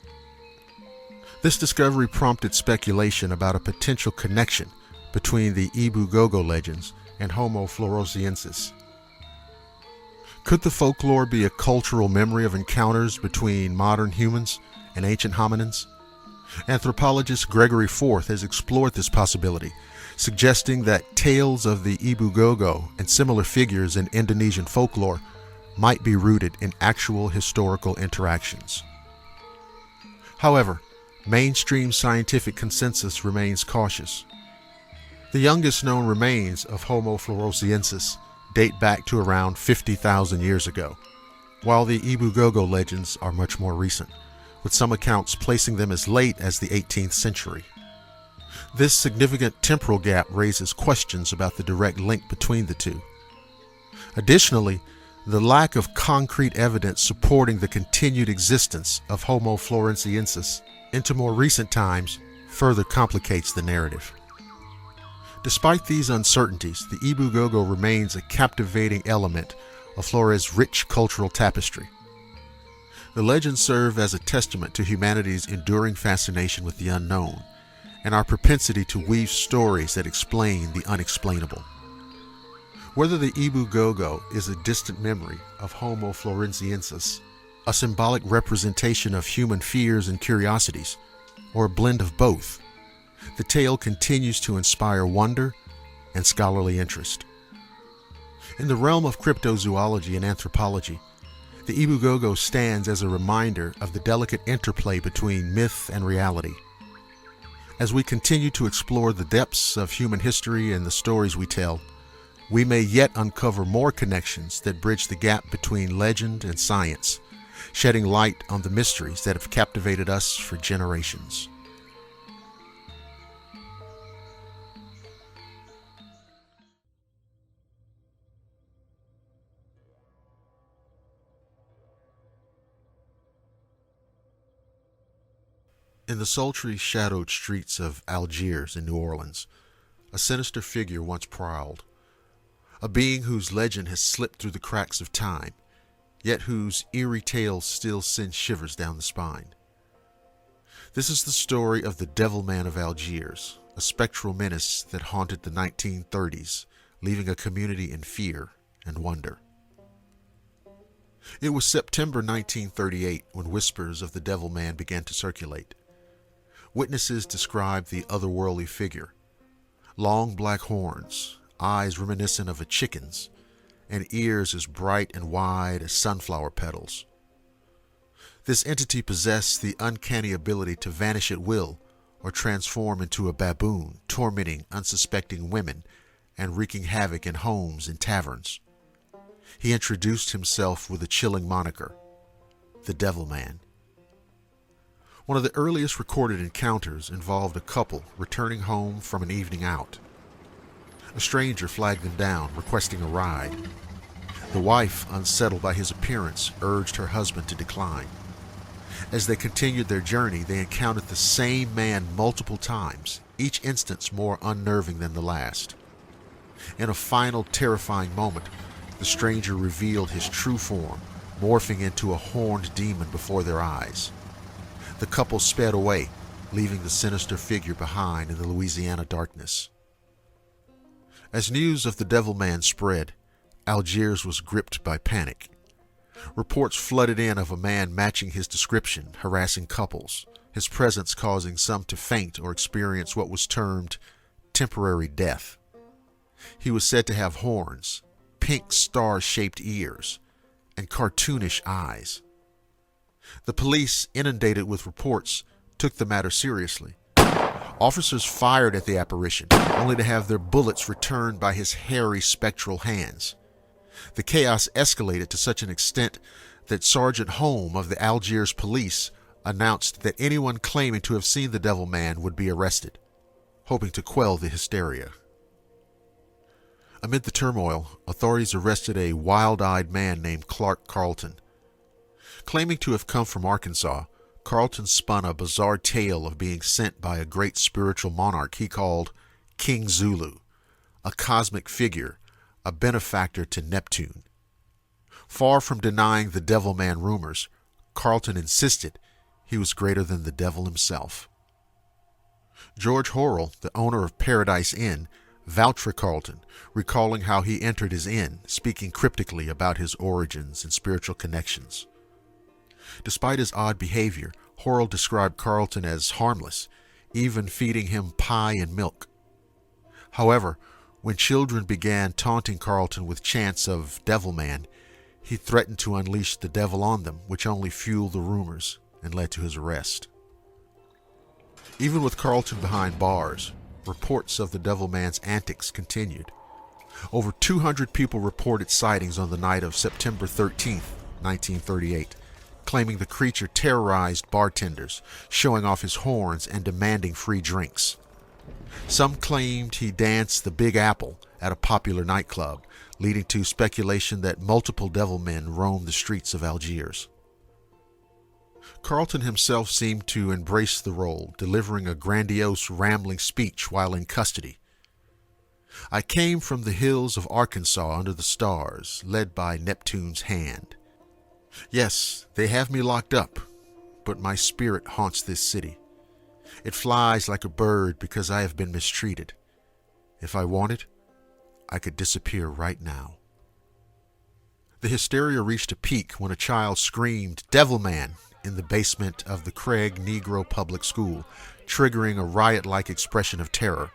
This discovery prompted speculation about a potential connection between the Ibugogo legends and Homo floresiensis. Could the folklore be a cultural memory of encounters between modern humans and ancient hominins? Anthropologist Gregory Forth has explored this possibility, suggesting that tales of the Ibugogo and similar figures in Indonesian folklore might be rooted in actual historical interactions. However, mainstream scientific consensus remains cautious. The youngest known remains of Homo floresiensis date back to around 50,000 years ago, while the Ibugogo legends are much more recent, with some accounts placing them as late as the 18th century. This significant temporal gap raises questions about the direct link between the two. Additionally, the lack of concrete evidence supporting the continued existence of Homo floresiensis into more recent times further complicates the narrative. Despite these uncertainties, the Ibugogo remains a captivating element of Flores' rich cultural tapestry. The legends serve as a testament to humanity's enduring fascination with the unknown and our propensity to weave stories that explain the unexplainable. Whether the Ibugogo is a distant memory of Homo floresiensis, a symbolic representation of human fears and curiosities, or a blend of both, the tale continues to inspire wonder and scholarly interest. In the realm of cryptozoology and anthropology, the Ibugogo stands as a reminder of the delicate interplay between myth and reality. As we continue to explore the depths of human history and the stories we tell, we may yet uncover more connections that bridge the gap between legend and science, shedding light on the mysteries that have captivated us for generations. In the sultry, shadowed streets of Algiers in New Orleans, a sinister figure once prowled, a being whose legend has slipped through the cracks of time, yet whose eerie tales still send shivers down the spine. This is the story of the Devil Man of Algiers, a spectral menace that haunted the 1930s, leaving a community in fear and wonder. It was September 1938 when whispers of the Devil Man began to circulate. Witnesses described the otherworldly figure: long black horns, eyes reminiscent of a chicken's, and ears as bright and wide as sunflower petals. This entity possessed the uncanny ability to vanish at will or transform into a baboon, tormenting unsuspecting women and wreaking havoc in homes and taverns. He introduced himself with a chilling moniker, the Devil Man. One of the earliest recorded encounters involved a couple returning home from an evening out. A stranger flagged them down, requesting a ride. The wife, unsettled by his appearance, urged her husband to decline. As they continued their journey, they encountered the same man multiple times, each instance more unnerving than the last. In a final terrifying moment, the stranger revealed his true form, morphing into a horned demon before their eyes. The couple sped away, leaving the sinister figure behind in the Louisiana darkness. As news of the Devil Man spread, Algiers was gripped by panic. Reports flooded in of a man matching his description, harassing couples, his presence causing some to faint or experience what was termed temporary death. He was said to have horns, pink star-shaped ears, and cartoonish eyes. The police, inundated with reports, took the matter seriously. Officers fired at the apparition, only to have their bullets returned by his hairy spectral hands. The chaos escalated to such an extent that Sergeant Holm of the Algiers police announced that anyone claiming to have seen the Devil Man would be arrested, hoping to quell the hysteria. Amid the turmoil, authorities arrested a wild-eyed man named Clark Carlton. Claiming to have come from Arkansas, Carlton spun a bizarre tale of being sent by a great spiritual monarch he called King Zulu, a cosmic figure, a benefactor to Neptune. Far from denying the Devil Man rumors, Carlton insisted he was greater than the devil himself. George Horrell, the owner of Paradise Inn, vouched for Carlton, recalling how he entered his inn, speaking cryptically about his origins and spiritual connections. Despite his odd behavior, Horrell described Carlton as harmless, even feeding him pie and milk. However, when children began taunting Carlton with chants of Devil Man, he threatened to unleash the devil on them, which only fueled the rumors and led to his arrest. Even with Carlton behind bars, reports of the Devil Man's antics continued. Over 200 people reported sightings on the night of September 13th, 1938, claiming the creature terrorized bartenders, showing off his horns and demanding free drinks. Some claimed he danced the Big Apple at a popular nightclub, leading to speculation that multiple devil men roamed the streets of Algiers. Carlton himself seemed to embrace the role, delivering a grandiose, rambling speech while in custody. I came from the hills of Arkansas under the stars, led by Neptune's hand. Yes, they have me locked up, but my spirit haunts this city. It flies like a bird because I have been mistreated. If I wanted, I could disappear right now. The hysteria reached a peak when a child screamed, "Devil Man!" in the basement of the Craig Negro Public School, triggering a riot-like expression of terror.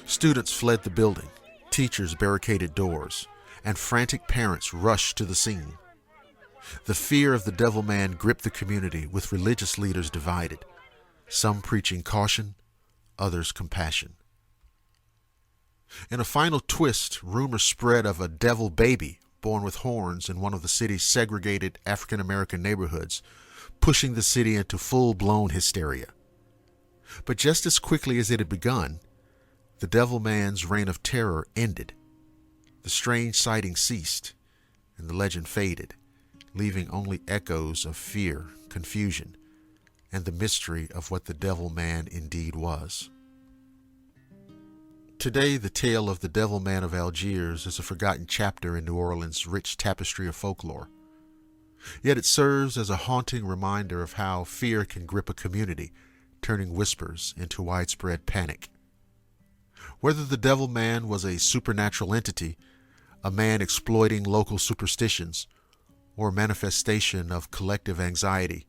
Students fled the building, teachers barricaded doors, and frantic parents rushed to the scene. The fear of the Devil Man gripped the community, with religious leaders divided, some preaching caution, others compassion. In a final twist, rumors spread of a devil baby born with horns in one of the city's segregated African-American neighborhoods, pushing the city into full-blown hysteria. But just as quickly as it had begun, the Devil Man's reign of terror ended. The strange sighting ceased, and the legend faded, leaving only echoes of fear, confusion, and the mystery of what the Devil Man indeed was. Today, the tale of the Devil Man of Algiers is a forgotten chapter in New Orleans' rich tapestry of folklore. Yet it serves as a haunting reminder of how fear can grip a community, turning whispers into widespread panic. Whether the Devil Man was a supernatural entity, a man exploiting local superstitions, or a manifestation of collective anxiety,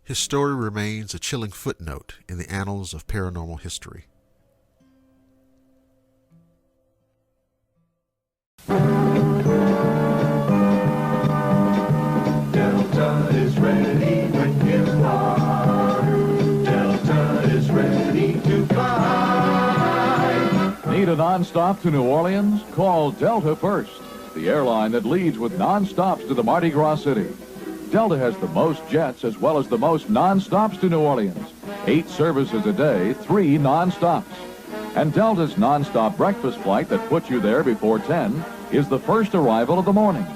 his story remains a chilling footnote in the annals of paranormal history. Delta is ready when you are. Delta is ready to fly. Need a nonstop to New Orleans? Call Delta first, the airline that leads with nonstops to the Mardi Gras City. Delta has the most jets as well as the most nonstops to New Orleans. 8 services a day, 3 nonstops. And Delta's nonstop breakfast flight that puts you there before 10 is the first arrival of the morning.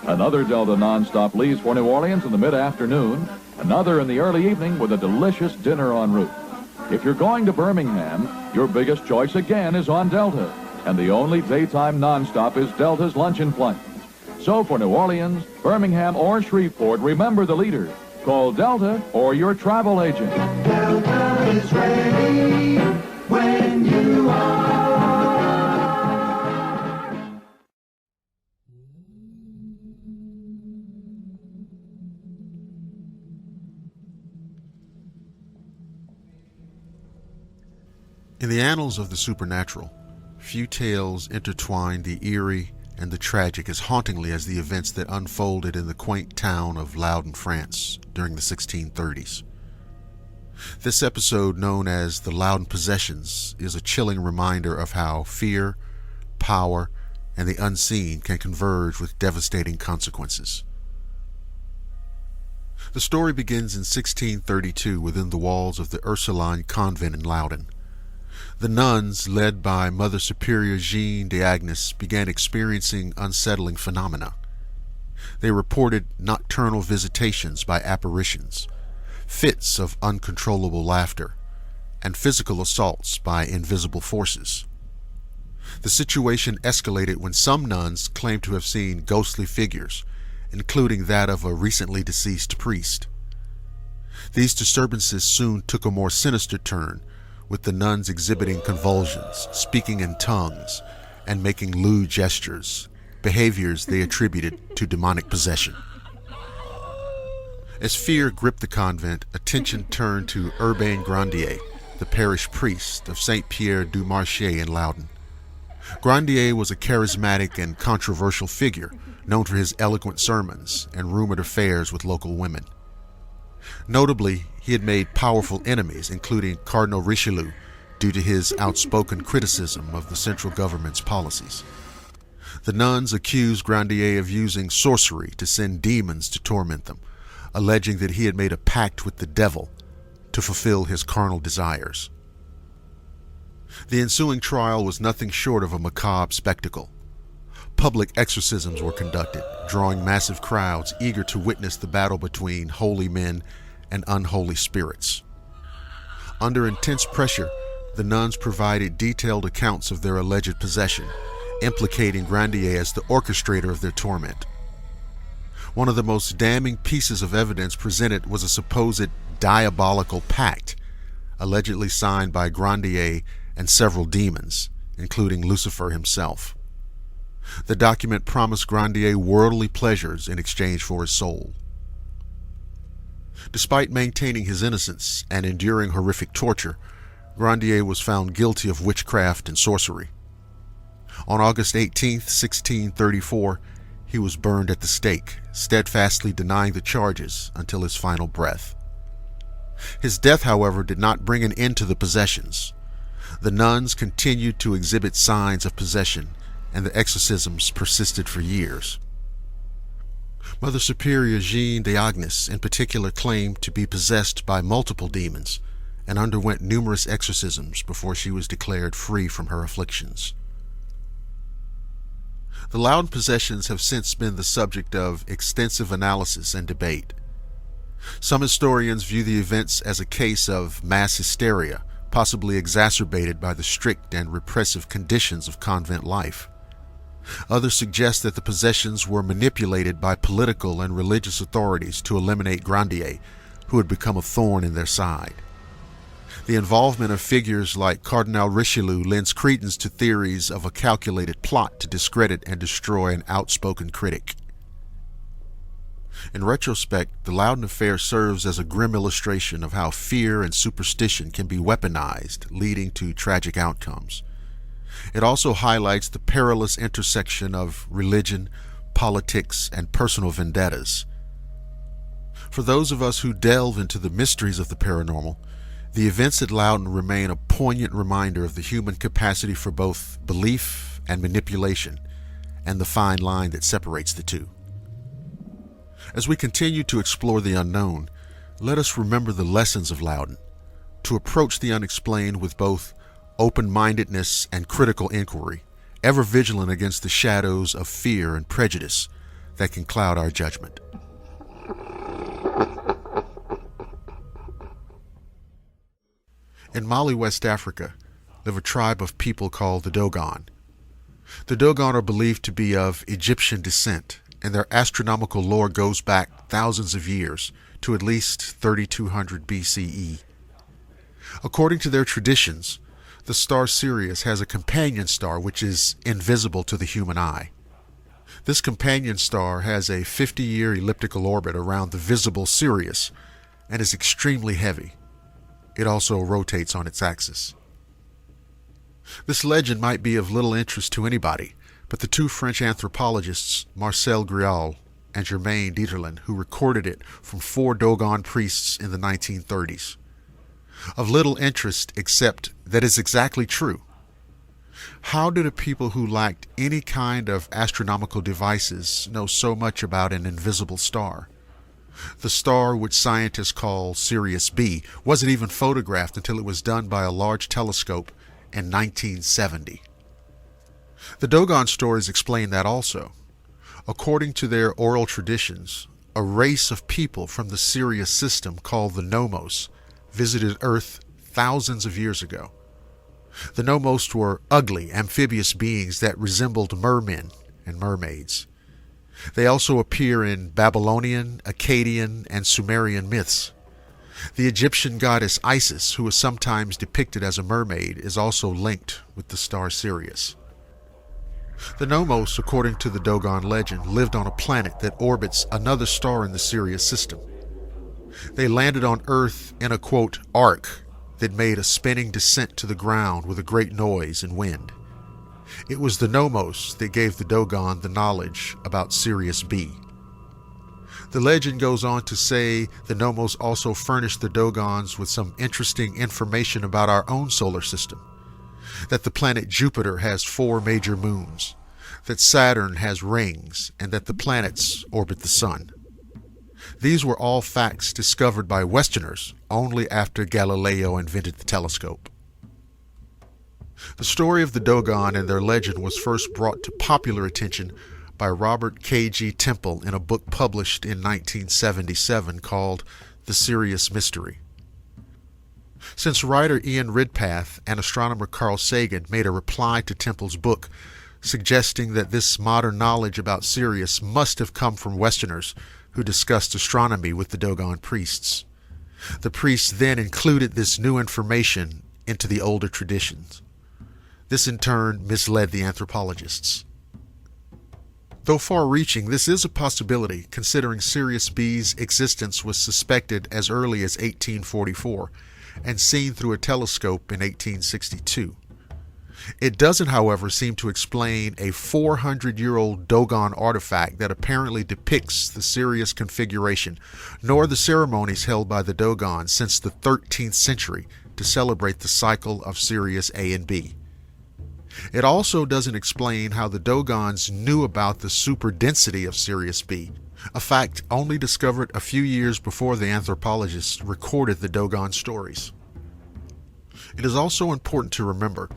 Another Delta nonstop leaves for New Orleans in the mid-afternoon, Another in the early evening with a delicious dinner en route. If you're going to Birmingham, your biggest choice again is on Delta. And the only daytime nonstop is Delta's luncheon flight. So for New Orleans, Birmingham, or Shreveport, remember the leader. Call Delta or your travel agent. Delta is ready when you are. In the annals of the supernatural, few tales intertwine the eerie and the tragic as hauntingly as the events that unfolded in the quaint town of Loudun, France during the 1630s. This episode, known as the Loudun Possessions, is a chilling reminder of how fear, power, and the unseen can converge with devastating consequences. The story begins in 1632 within the walls of the Ursuline convent in Loudun. The nuns, led by Mother Superior Jeanne d'Agnes, began experiencing unsettling phenomena. They reported nocturnal visitations by apparitions, fits of uncontrollable laughter, and physical assaults by invisible forces. The situation escalated when some nuns claimed to have seen ghostly figures, including that of a recently deceased priest. These disturbances soon took a more sinister turn, with the nuns exhibiting convulsions, speaking in tongues, and making lewd gestures, behaviors they attributed to demonic possession. As fear gripped the convent, attention turned to Urbain Grandier, the parish priest of Saint Pierre du Marché in Loudun. Grandier was a charismatic and controversial figure, known for his eloquent sermons and rumored affairs with local women. Notably, he had made powerful enemies, including Cardinal Richelieu, due to his outspoken criticism of the central government's policies. The nuns accused Grandier of using sorcery to send demons to torment them, alleging that he had made a pact with the devil to fulfill his carnal desires. The ensuing trial was nothing short of a macabre spectacle. Public exorcisms were conducted, drawing massive crowds eager to witness the battle between holy men and unholy spirits. Under intense pressure, the nuns provided detailed accounts of their alleged possession, implicating Grandier as the orchestrator of their torment. One of the most damning pieces of evidence presented was a supposed diabolical pact, allegedly signed by Grandier and several demons, including Lucifer himself. The document promised Grandier worldly pleasures in exchange for his soul. Despite maintaining his innocence and enduring horrific torture, Grandier was found guilty of witchcraft and sorcery. On August 18, 1634, he was burned at the stake, steadfastly denying the charges until his final breath. His death, however, did not bring an end to the possessions. The nuns continued to exhibit signs of possession, and the exorcisms persisted for years. Mother Superior Jeanne d'Agnes in particular claimed to be possessed by multiple demons and underwent numerous exorcisms before she was declared free from her afflictions. The Loudun possessions have since been the subject of extensive analysis and debate. Some historians view the events as a case of mass hysteria, possibly exacerbated by the strict and repressive conditions of convent life. Others suggest that the possessions were manipulated by political and religious authorities to eliminate Grandier, who had become a thorn in their side. The involvement of figures like Cardinal Richelieu lends credence to theories of a calculated plot to discredit and destroy an outspoken critic. In retrospect, the Loudun affair serves as a grim illustration of how fear and superstition can be weaponized, leading to tragic outcomes. It also highlights the perilous intersection of religion, politics, and personal vendettas. For those of us who delve into the mysteries of the paranormal, the events at Loudun remain a poignant reminder of the human capacity for both belief and manipulation, and the fine line that separates the two. As we continue to explore the unknown, let us remember the lessons of Loudun, to approach the unexplained with both open-mindedness and critical inquiry, ever vigilant against the shadows of fear and prejudice that can cloud our judgment. In Mali, West Africa, live a tribe of people called the Dogon. The Dogon are believed to be of Egyptian descent, and their astronomical lore goes back thousands of years to at least 3200 BCE. According to their traditions, the star Sirius has a companion star which is invisible to the human eye. This companion star has a 50-year elliptical orbit around the visible Sirius and is extremely heavy. It also rotates on its axis. This legend might be of little interest to anybody, but the two French anthropologists Marcel Grial and Germain Dieterlen, who recorded it from 4 Dogon priests in the 1930s. Of little interest except that it's exactly true. How did a people who lacked any kind of astronomical devices know so much about an invisible star? The star, which scientists call Sirius B, wasn't even photographed until it was done by a large telescope in 1970. The Dogon stories explain that also. According to their oral traditions, a race of people from the Sirius system called the Nomos visited Earth thousands of years ago. The Nomos were ugly, amphibious beings that resembled mermen and mermaids. They also appear in Babylonian, Akkadian, and Sumerian myths. The Egyptian goddess Isis, who is sometimes depicted as a mermaid, is also linked with the star Sirius. The Nomos, according to the Dogon legend, lived on a planet that orbits another star in the Sirius system. They landed on Earth in a, quote, ark that made a spinning descent to the ground with a great noise and wind. It was the Nomos that gave the Dogon the knowledge about Sirius B. The legend goes on to say the Nomos also furnished the Dogons with some interesting information about our own solar system. That the planet Jupiter has 4 major moons, that Saturn has rings, and that the planets orbit the sun. These were all facts discovered by Westerners only after Galileo invented the telescope. The story of the Dogon and their legend was first brought to popular attention by Robert K.G. Temple in a book published in 1977 called The Sirius Mystery. Since writer Ian Ridpath and astronomer Carl Sagan made a reply to Temple's book suggesting that this modern knowledge about Sirius must have come from Westerners who discussed astronomy with the Dogon priests. The priests then included this new information into the older traditions. This in turn misled the anthropologists. Though far-reaching, this is a possibility, considering Sirius B's existence was suspected as early as 1844 and seen through a telescope in 1862. It doesn't, however, seem to explain a 400-year-old Dogon artifact that apparently depicts the Sirius configuration, nor the ceremonies held by the Dogon since the 13th century to celebrate the cycle of Sirius A and B. It also doesn't explain how the Dogons knew about the superdensity of Sirius B, a fact only discovered a few years before the anthropologists recorded the Dogon stories. It is also important to remember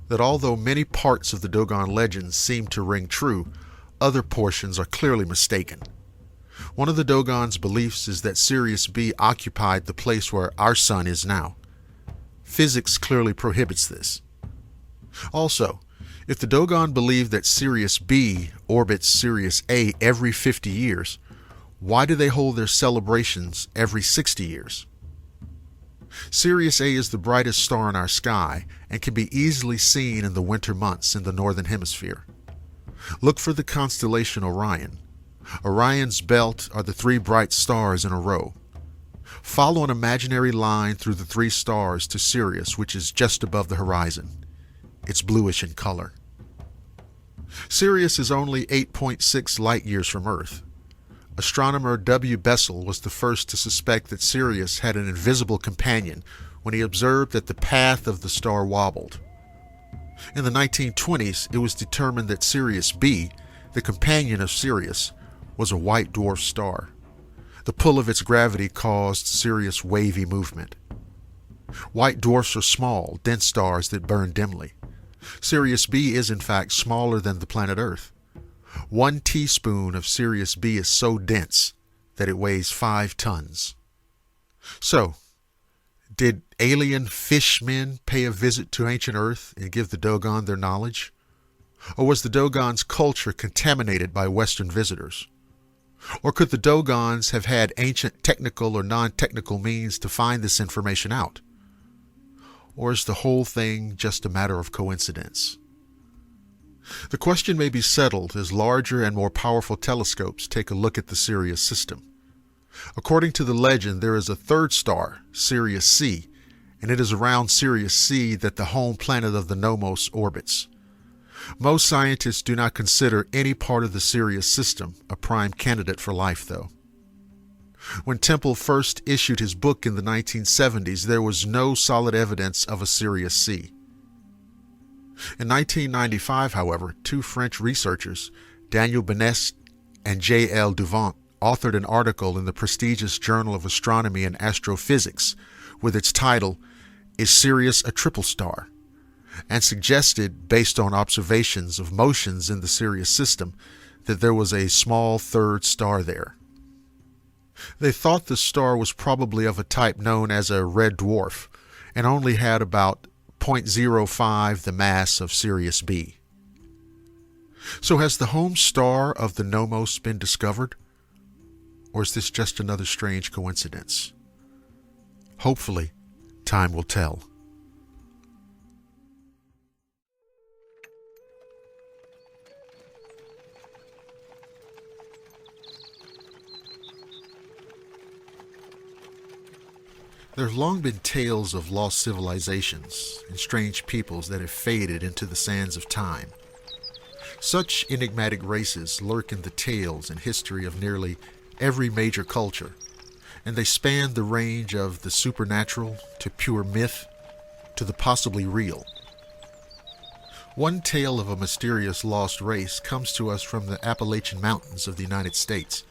that although many parts of the Dogon legends seem to ring true, other portions are clearly mistaken. One of the Dogon's beliefs is that Sirius B occupied the place where our sun is now. Physics clearly prohibits this. Also, if the Dogon believe that Sirius B orbits Sirius A every 50 years, why do they hold their celebrations every 60 years? Sirius A is the brightest star in our sky and can be easily seen in the winter months in the northern hemisphere. Look for the constellation Orion. Orion's belt are the 3 bright stars in a row. Follow an imaginary line through the 3 stars to Sirius, which is just above the horizon. It's bluish in color. Sirius is only 8.6 light-years from Earth. Astronomer W. Bessel was the first to suspect that Sirius had an invisible companion when he observed that the path of the star wobbled. In the 1920s, it was determined that Sirius B, the companion of Sirius, was a white dwarf star. The pull of its gravity caused Sirius' wavy movement. White dwarfs are small, dense stars that burn dimly. Sirius B is in fact smaller than the planet Earth. 1 teaspoon of Sirius B is so dense that it weighs 5 tons. So, Did alien fishmen pay a visit to ancient Earth and give the Dogon their knowledge? Or was the Dogon's culture contaminated by Western visitors? Or could the Dogons have had ancient technical or non-technical means to find this information out? Or is the whole thing just a matter of coincidence? The question may be settled as larger and more powerful telescopes take a look at the Sirius system. According to the legend, there is a third star, Sirius C, and it is around Sirius C that the home planet of the Nomos orbits. Most scientists do not consider any part of the Sirius system a prime candidate for life, though. When Temple first issued his book in the 1970s, there was no solid evidence of a Sirius C. In 1995, however, two French researchers, Daniel Benest and J.L. Duvant, authored an article in the prestigious Journal of Astronomy and Astrophysics with its title, "Is Sirius a Triple Star?" and suggested, based on observations of motions in the Sirius system, that there was a small third star there. They thought the star was probably of a type known as a red dwarf and only had about 0.05 the mass of Sirius B. So has the home star of the Nomos been discovered? Or is this just another strange coincidence? Hopefully, time will tell. There have long been tales of lost civilizations and strange peoples that have faded into the sands of time. Such enigmatic races lurk in the tales and history of nearly every major culture, and they span the range of the supernatural to pure myth to the possibly real. One tale of a mysterious lost race comes to us from the Appalachian Mountains of the United States,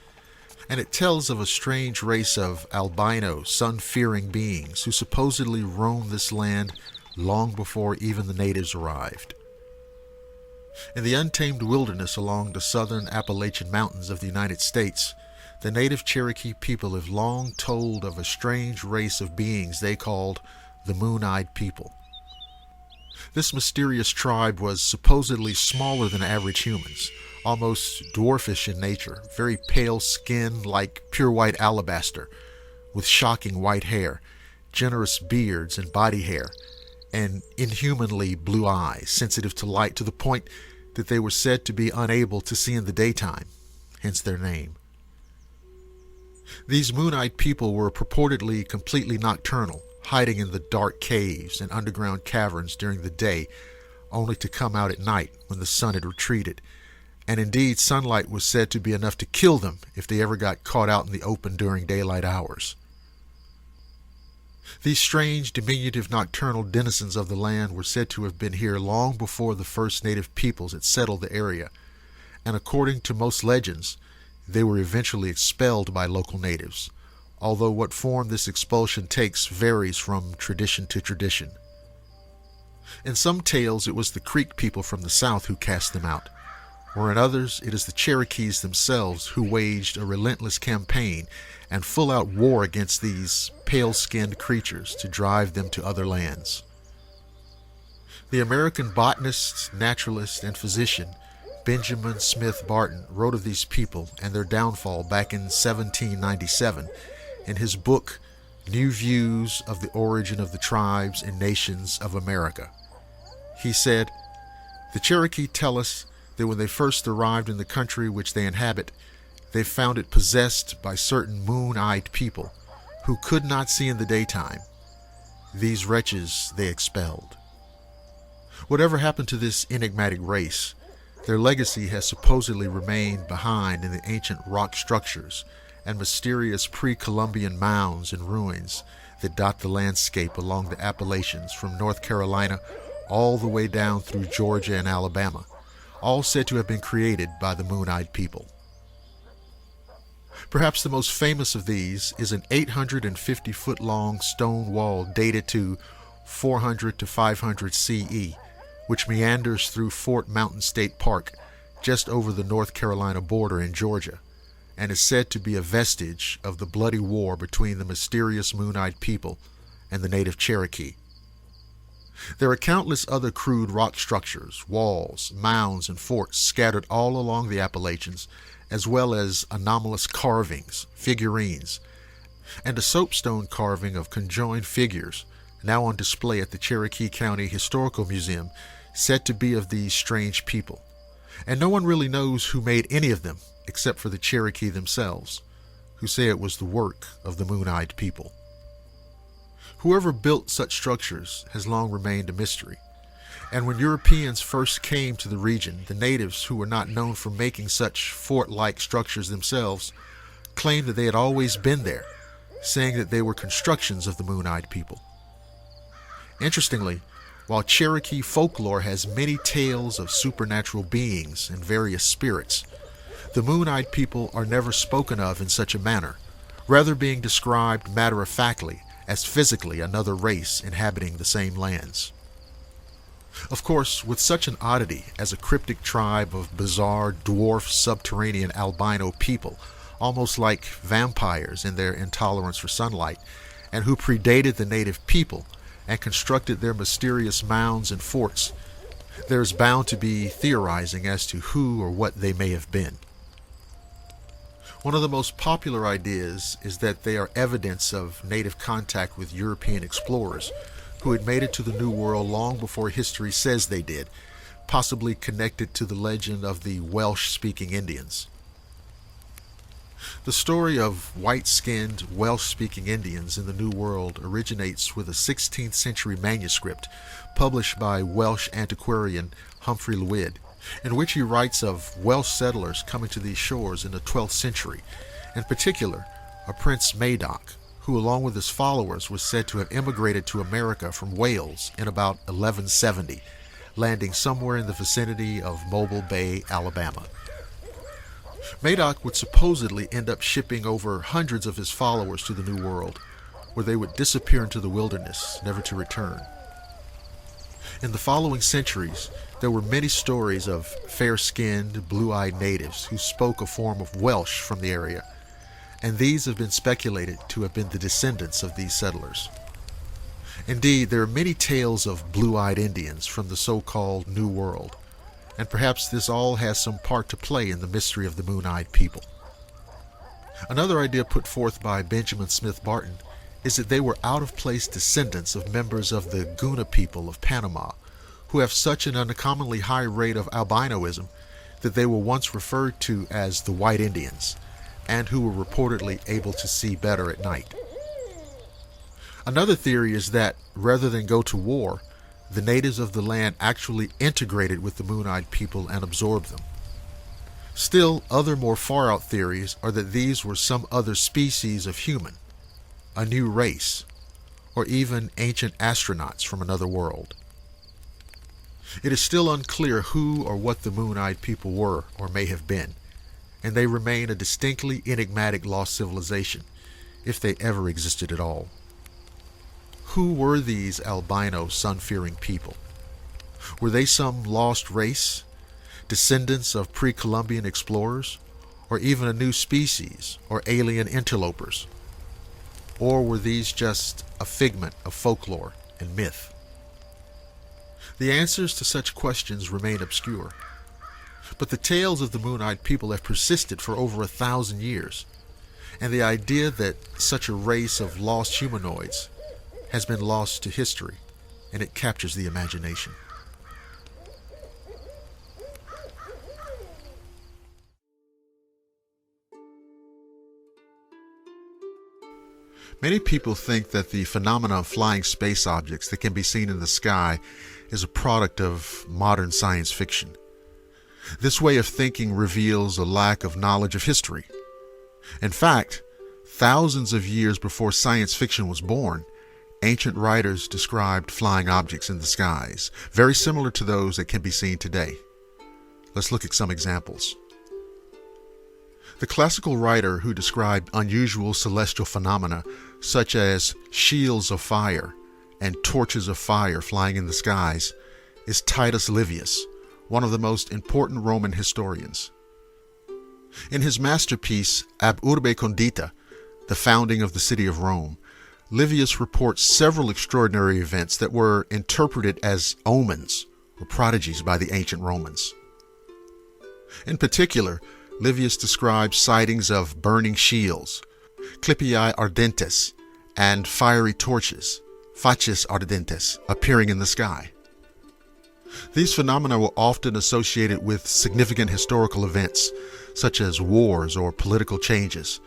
and it tells of a strange race of albino, sun-fearing beings who supposedly roamed this land long before even the natives arrived. In the untamed wilderness along the southern Appalachian Mountains of the United States, the native Cherokee people have long told of a strange race of beings they called the Moon-Eyed People. This mysterious tribe was supposedly smaller than average humans, almost dwarfish in nature, very pale skin like pure white alabaster, with shocking white hair, generous beards and body hair, and inhumanly blue eyes, sensitive to light to the point that they were said to be unable to see in the daytime, hence their name. These Moon-Eyed People were purportedly completely nocturnal, hiding in the dark caves and underground caverns during the day, only to come out at night when the sun had retreated. And indeed, sunlight was said to be enough to kill them if they ever got caught out in the open during daylight hours. These strange, diminutive nocturnal denizens of the land were said to have been here long before the first native peoples had settled the area, and according to most legends, they were eventually expelled by local natives, although what form this expulsion takes varies from tradition to tradition. In some tales, it was the Creek people from the south who cast them out, or in others, it is the Cherokees themselves who waged a relentless campaign and full-out war against these pale-skinned creatures to drive them to other lands. The American botanist, naturalist, and physician Benjamin Smith Barton wrote of these people and their downfall back in 1797 in his book, New Views of the Origin of the Tribes and Nations of America. He said, "The Cherokee tell us that when they first arrived in the country which they inhabit, they found it possessed by certain moon-eyed people who could not see in the daytime. These wretches they expelled." Whatever happened to this enigmatic race, their legacy has supposedly remained behind in the ancient rock structures and mysterious pre-Columbian mounds and ruins that dot the landscape along the Appalachians from North Carolina all the way down through Georgia and Alabama, all said to have been created by the Moon-Eyed People. Perhaps the most famous of these is an 850-foot-long stone wall dated to 400 to 500 CE, which meanders through Fort Mountain State Park just over the North Carolina border in Georgia, and is said to be a vestige of the bloody war between the mysterious Moon-Eyed People and the native Cherokee. There are countless other crude rock structures, walls, mounds, and forts scattered all along the Appalachians, as well as anomalous carvings, figurines, and a soapstone carving of conjoined figures now on display at the Cherokee County Historical Museum, said to be of these strange people. And no one really knows who made any of them except for the Cherokee themselves, who say it was the work of the Moon-Eyed People. Whoever built such structures has long remained a mystery, and when Europeans first came to the region, the natives, who were not known for making such fort-like structures themselves, claimed that they had always been there, saying that they were constructions of the Moon-Eyed People. Interestingly, while Cherokee folklore has many tales of supernatural beings and various spirits, the Moon-Eyed People are never spoken of in such a manner, rather being described matter-of-factly as physically another race inhabiting the same lands. Of course, with such an oddity as a cryptic tribe of bizarre dwarf subterranean albino people, almost like vampires in their intolerance for sunlight, and who predated the native people and constructed their mysterious mounds and forts, there is bound to be theorizing as to who or what they may have been. One of the most popular ideas is that they are evidence of native contact with European explorers who had made it to the New World long before history says they did, possibly connected to the legend of the Welsh-speaking Indians. The story of white-skinned, Welsh-speaking Indians in the New World originates with a 16th century manuscript published by Welsh antiquarian Humphrey Llwyd, in which he writes of Welsh settlers coming to these shores in the 12th century, in particular a Prince Madoc, who along with his followers was said to have immigrated to America from Wales in about 1170, landing somewhere in the vicinity of Mobile Bay, Alabama. Madoc would supposedly end up shipping over hundreds of his followers to the New World, where they would disappear into the wilderness, never to return. In the following centuries, there were many stories of fair-skinned, blue-eyed natives who spoke a form of Welsh from the area, and these have been speculated to have been the descendants of these settlers. Indeed, there are many tales of blue-eyed Indians from the so-called New World, and perhaps this all has some part to play in the mystery of the Moon-Eyed People. Another idea put forth by Benjamin Smith Barton is that they were out-of-place descendants of members of the Guna people of Panama, who have such an uncommonly high rate of albinoism that they were once referred to as the White Indians, and who were reportedly able to see better at night. Another theory is that, rather than go to war, the natives of the land actually integrated with the Moon-Eyed People and absorbed them. Still, other more far-out theories are that these were some other species of human, a new race, or even ancient astronauts from another world. It is still unclear who or what the Moon-Eyed People were or may have been, and they remain a distinctly enigmatic lost civilization, if they ever existed at all. Who were these albino, sun-fearing people? Were they some lost race, descendants of pre-Columbian explorers, or even a new species, or alien interlopers? Or were these just a figment of folklore and myth? The answers to such questions remain obscure, but the tales of the Moon-Eyed People have persisted for over 1,000 years, and the idea that such a race of lost humanoids has been lost to history, and it captures the imagination. Many people think that the phenomena of flying space objects that can be seen in the sky is a product of modern science fiction. This way of thinking reveals a lack of knowledge of history. In fact, thousands of years before science fiction was born, ancient writers described flying objects in the skies, very similar to those that can be seen today. Let's look at some examples. The classical writer who described unusual celestial phenomena such as shields of fire and torches of fire flying in the skies is Titus Livius, one of the most important Roman historians. In his masterpiece Ab Urbe Condita, The Founding of the City of Rome, Livius reports several extraordinary events that were interpreted as omens or prodigies by the ancient Romans. In particular, Livius describes sightings of burning shields, clipii ardentes, and fiery torches, facies ardentes, appearing in the sky. These phenomena were often associated with significant historical events, such as wars or political changes,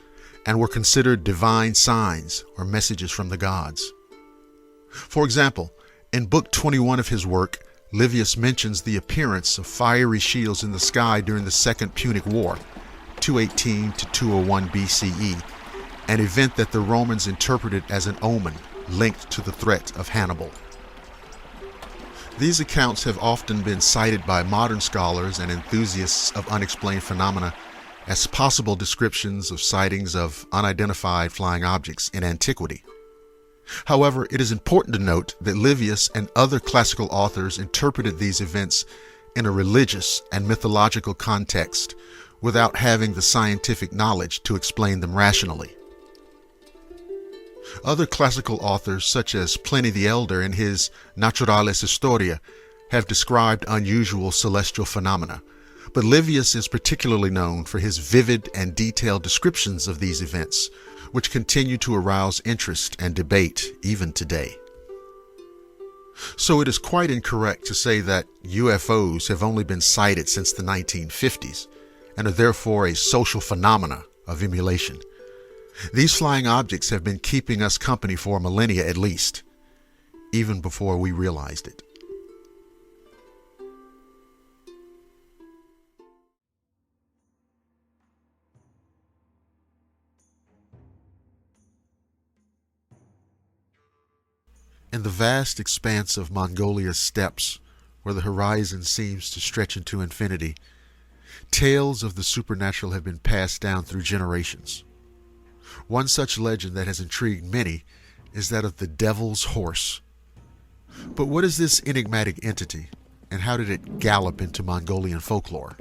and were considered divine signs or messages from the gods. For example, in Book 21 of his work, Livius mentions the appearance of fiery shields in the sky during the Second Punic War, 218 to 201 BCE, an event that the Romans interpreted as an omen linked to the threat of Hannibal. These accounts have often been cited by modern scholars and enthusiasts of unexplained phenomena as possible descriptions of sightings of unidentified flying objects in antiquity. However, it is important to note that Livius and other classical authors interpreted these events in a religious and mythological context without having the scientific knowledge to explain them rationally. Other classical authors, such as Pliny the Elder in his Naturalis Historia, have described unusual celestial phenomena, but Livius is particularly known for his vivid and detailed descriptions of these events, which continue to arouse interest and debate even today. So it is quite incorrect to say that UFOs have only been sighted since the 1950s and are therefore a social phenomena of emulation. These flying objects have been keeping us company for millennia at least, even before we realized it. In the vast expanse of Mongolia's steppes, where the horizon seems to stretch into infinity, tales of the supernatural have been passed down through generations. One such legend that has intrigued many is that of the Devil's Horse. But what is this enigmatic entity, and how did it gallop into Mongolian folklore?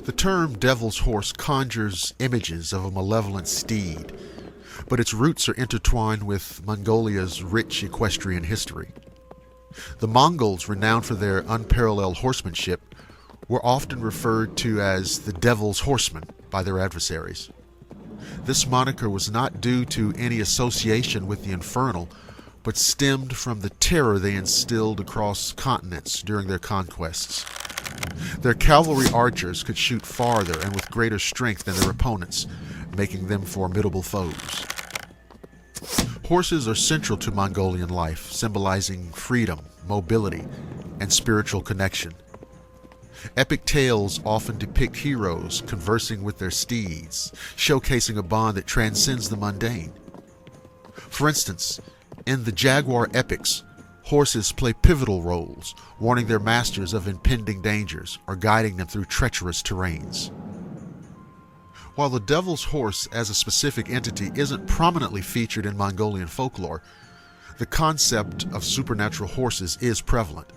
The term Devil's Horse conjures images of a malevolent steed, but its roots are intertwined with Mongolia's rich equestrian history. The Mongols, renowned for their unparalleled horsemanship, were often referred to as the Devil's Horsemen by their adversaries. This moniker was not due to any association with the infernal, but stemmed from the terror they instilled across continents during their conquests. Their cavalry archers could shoot farther and with greater strength than their opponents, making them formidable foes. Horses are central to Mongolian life, symbolizing freedom, mobility, and spiritual connection. Epic tales often depict heroes conversing with their steeds, showcasing a bond that transcends the mundane. For instance, in the Jaguar epics, horses play pivotal roles, warning their masters of impending dangers or guiding them through treacherous terrains. While the Devil's Horse as a specific entity isn't prominently featured in Mongolian folklore, the concept of supernatural horses is prevalent.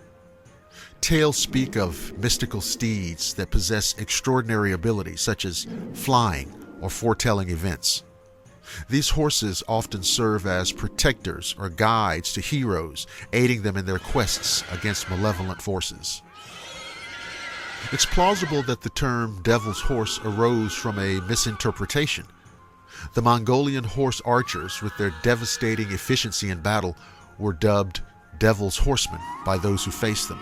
Tales speak of mystical steeds that possess extraordinary abilities such as flying or foretelling events. These horses often serve as protectors or guides to heroes, aiding them in their quests against malevolent forces. It's plausible that the term Devil's Horse arose from a misinterpretation. The Mongolian horse archers, with their devastating efficiency in battle, were dubbed Devil's Horsemen by those who faced them.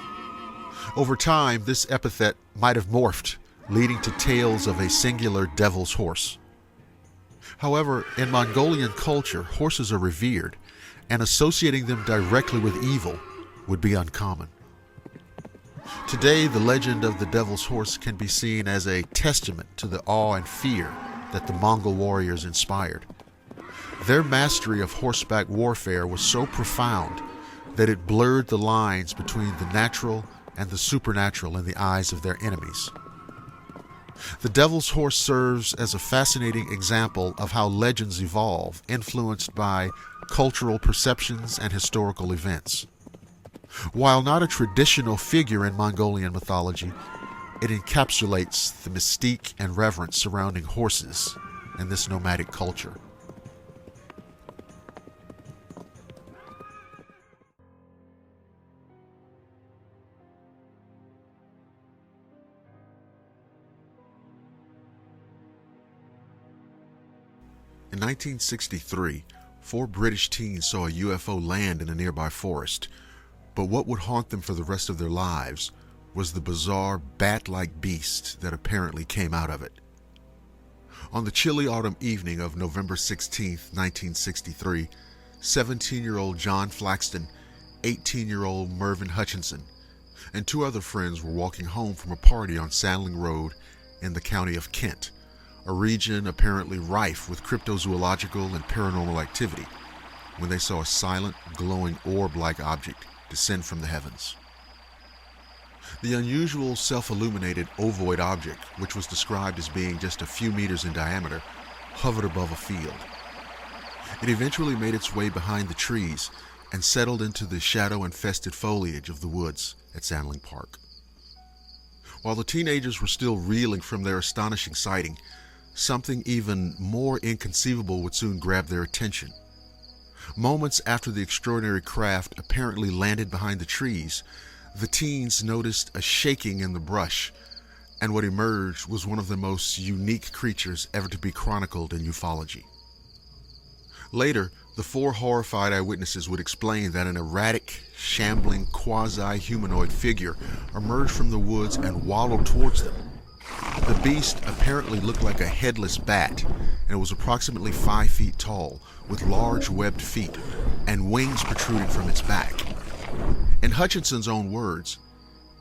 Over time, this epithet might have morphed, leading to tales of a singular Devil's Horse. However, in Mongolian culture, horses are revered, and associating them directly with evil would be uncommon. Today, the legend of the Devil's Horse can be seen as a testament to the awe and fear that the Mongol warriors inspired. Their mastery of horseback warfare was so profound that it blurred the lines between the natural and the supernatural in the eyes of their enemies. The Devil's Horse serves as a fascinating example of how legends evolve, influenced by cultural perceptions and historical events. While not a traditional figure in Mongolian mythology, it encapsulates the mystique and reverence surrounding horses in this nomadic culture. In 1963, 4 British teens saw a UFO land in a nearby forest, but what would haunt them for the rest of their lives was the bizarre bat-like beast that apparently came out of it. On the chilly autumn evening of November 16, 1963, 17-year-old John Flaxton, 18-year-old Mervyn Hutchinson, and 2 other friends were walking home from a party on Sandling Road in the county of Kent, a region apparently rife with cryptozoological and paranormal activity, when they saw a silent, glowing orb-like object descend from the heavens. The unusual self-illuminated ovoid object, which was described as being just a few meters in diameter, hovered above a field. It eventually made its way behind the trees and settled into the shadow-infested foliage of the woods at Sandling Park. While the teenagers were still reeling from their astonishing sighting, something even more inconceivable would soon grab their attention. Moments after the extraordinary craft apparently landed behind the trees, the teens noticed a shaking in the brush, and what emerged was one of the most unique creatures ever to be chronicled in ufology. Later, the 4 horrified eyewitnesses would explain that an erratic, shambling, quasi-humanoid figure emerged from the woods and waddled towards them. The beast apparently looked like a headless bat, and it was approximately 5 feet tall, with large webbed feet and wings protruding from its back. In Hutchinson's own words,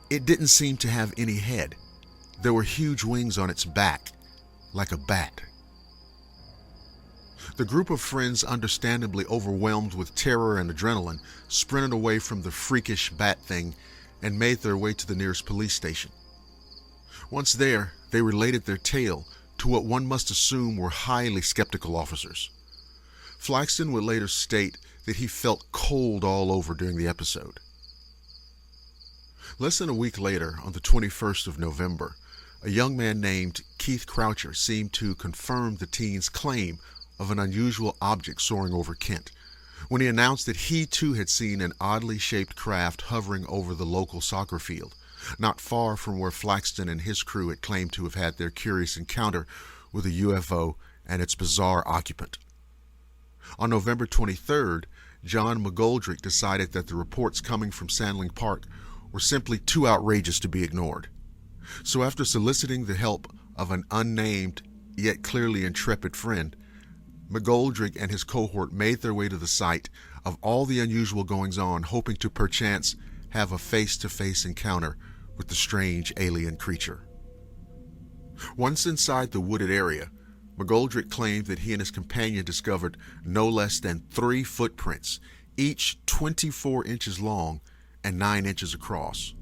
it didn't seem to have any head. There were huge wings on its back, like a bat. The group of friends, understandably overwhelmed with terror and adrenaline, sprinted away from the freakish bat thing and made their way to the nearest police station. Once there, they related their tale to what one must assume were highly skeptical officers. Flaxton would later state that he felt cold all over during the episode. Less than a week later, on the 21st of November, a young man named Keith Croucher seemed to confirm the teens' claim of an unusual object soaring over Kent, when he announced that he too had seen an oddly shaped craft hovering over the local soccer field, not far from where Flaxton and his crew had claimed to have had their curious encounter with a UFO and its bizarre occupant. On November 23rd, John McGoldrick decided that the reports coming from Sandling Park were simply too outrageous to be ignored. So after soliciting the help of an unnamed, yet clearly intrepid friend, McGoldrick and his cohort made their way to the site of all the unusual goings-on, hoping to perchance have a face-to-face encounter with the strange alien creature. Once inside the wooded area, McGoldrick claimed that he and his companion discovered no less than 3 footprints, each 24 inches long and 9 inches across.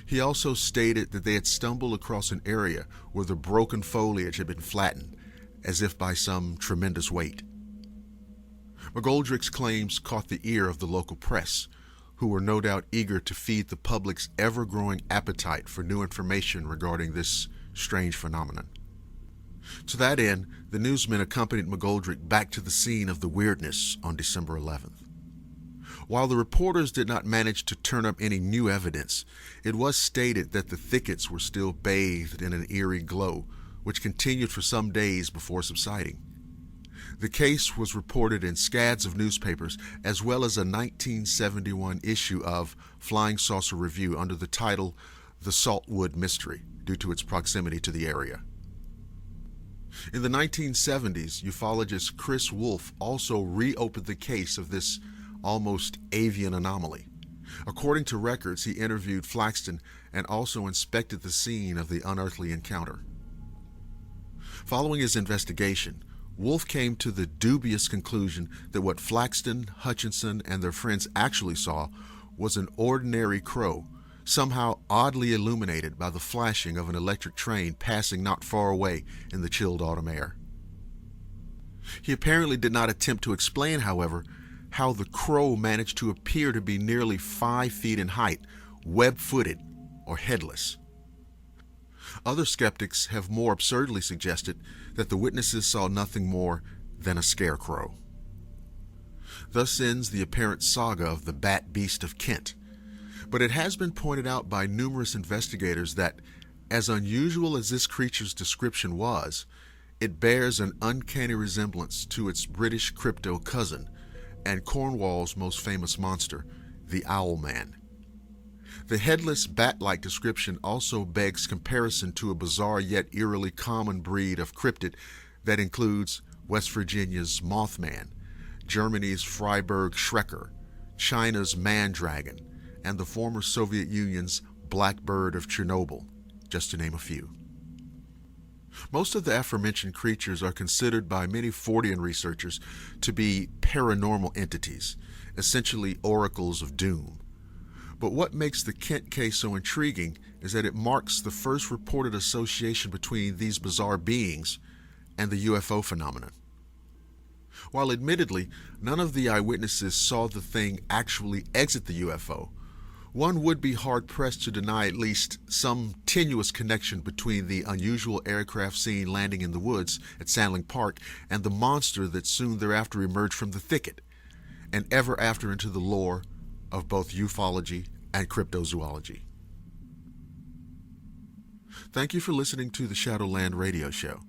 He also stated that they had stumbled across an area where the broken foliage had been flattened, as if by some tremendous weight. McGoldrick's claims caught the ear of the local press, who were no doubt eager to feed the public's ever-growing appetite for new information regarding this strange phenomenon. To that end, the newsmen accompanied McGoldrick back to the scene of the weirdness on December 11th. While the reporters did not manage to turn up any new evidence, it was stated that the thickets were still bathed in an eerie glow, which continued for some days before subsiding. The case was reported in scads of newspapers, as well as a 1971 issue of Flying Saucer Review under the title The Saltwood Mystery, due to its proximity to the area. In the 1970s, ufologist Chris Wolfe also reopened the case of this almost avian anomaly. According to records, he interviewed Flaxton and also inspected the scene of the unearthly encounter. Following his investigation, Wolfe came to the dubious conclusion that what Flaxton, Hutchinson, and their friends actually saw was an ordinary crow, somehow oddly illuminated by the flashing of an electric train passing not far away in the chilled autumn air. He apparently did not attempt to explain, however, how the crow managed to appear to be nearly 5 feet in height, web-footed, or headless. Other skeptics have more absurdly suggested that the witnesses saw nothing more than a scarecrow. Thus ends the apparent saga of the Bat Beast of Kent. But it has been pointed out by numerous investigators that, as unusual as this creature's description was, It bears an uncanny resemblance to its British crypto cousin and Cornwall's most famous monster, the Owl Man. The headless bat-like description also begs comparison to a bizarre yet eerily common breed of cryptid that includes West Virginia's Mothman, Germany's Freiburg Schrecker, China's Man-Dragon, and the former Soviet Union's Blackbird of Chernobyl, just to name a few. Most of the aforementioned creatures are considered by many Fortean researchers to be paranormal entities, essentially oracles of doom. But what makes the Kent case so intriguing is that it marks the first reported association between these bizarre beings and the UFO phenomenon. While admittedly, none of the eyewitnesses saw the thing actually exit the UFO, one would be hard-pressed to deny at least some tenuous connection between the unusual aircraft seen landing in the woods at Sandling Park and the monster that soon thereafter emerged from the thicket, and ever after into the lore of both ufology and cryptozoology. Thank you for listening to the Shadowland radio show.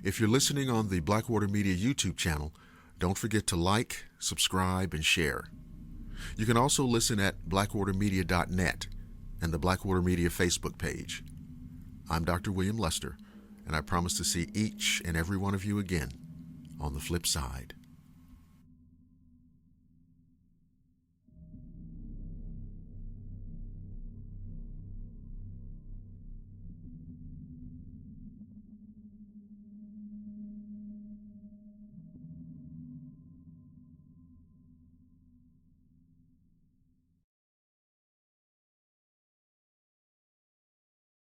If you're listening on the Blackwater Media YouTube channel, don't forget to like, subscribe, and share. You can also listen at blackwatermedia.net and the Blackwater Media Facebook page. I'm Dr. William Lester, and I promise to see each and every one of you again on the flip side.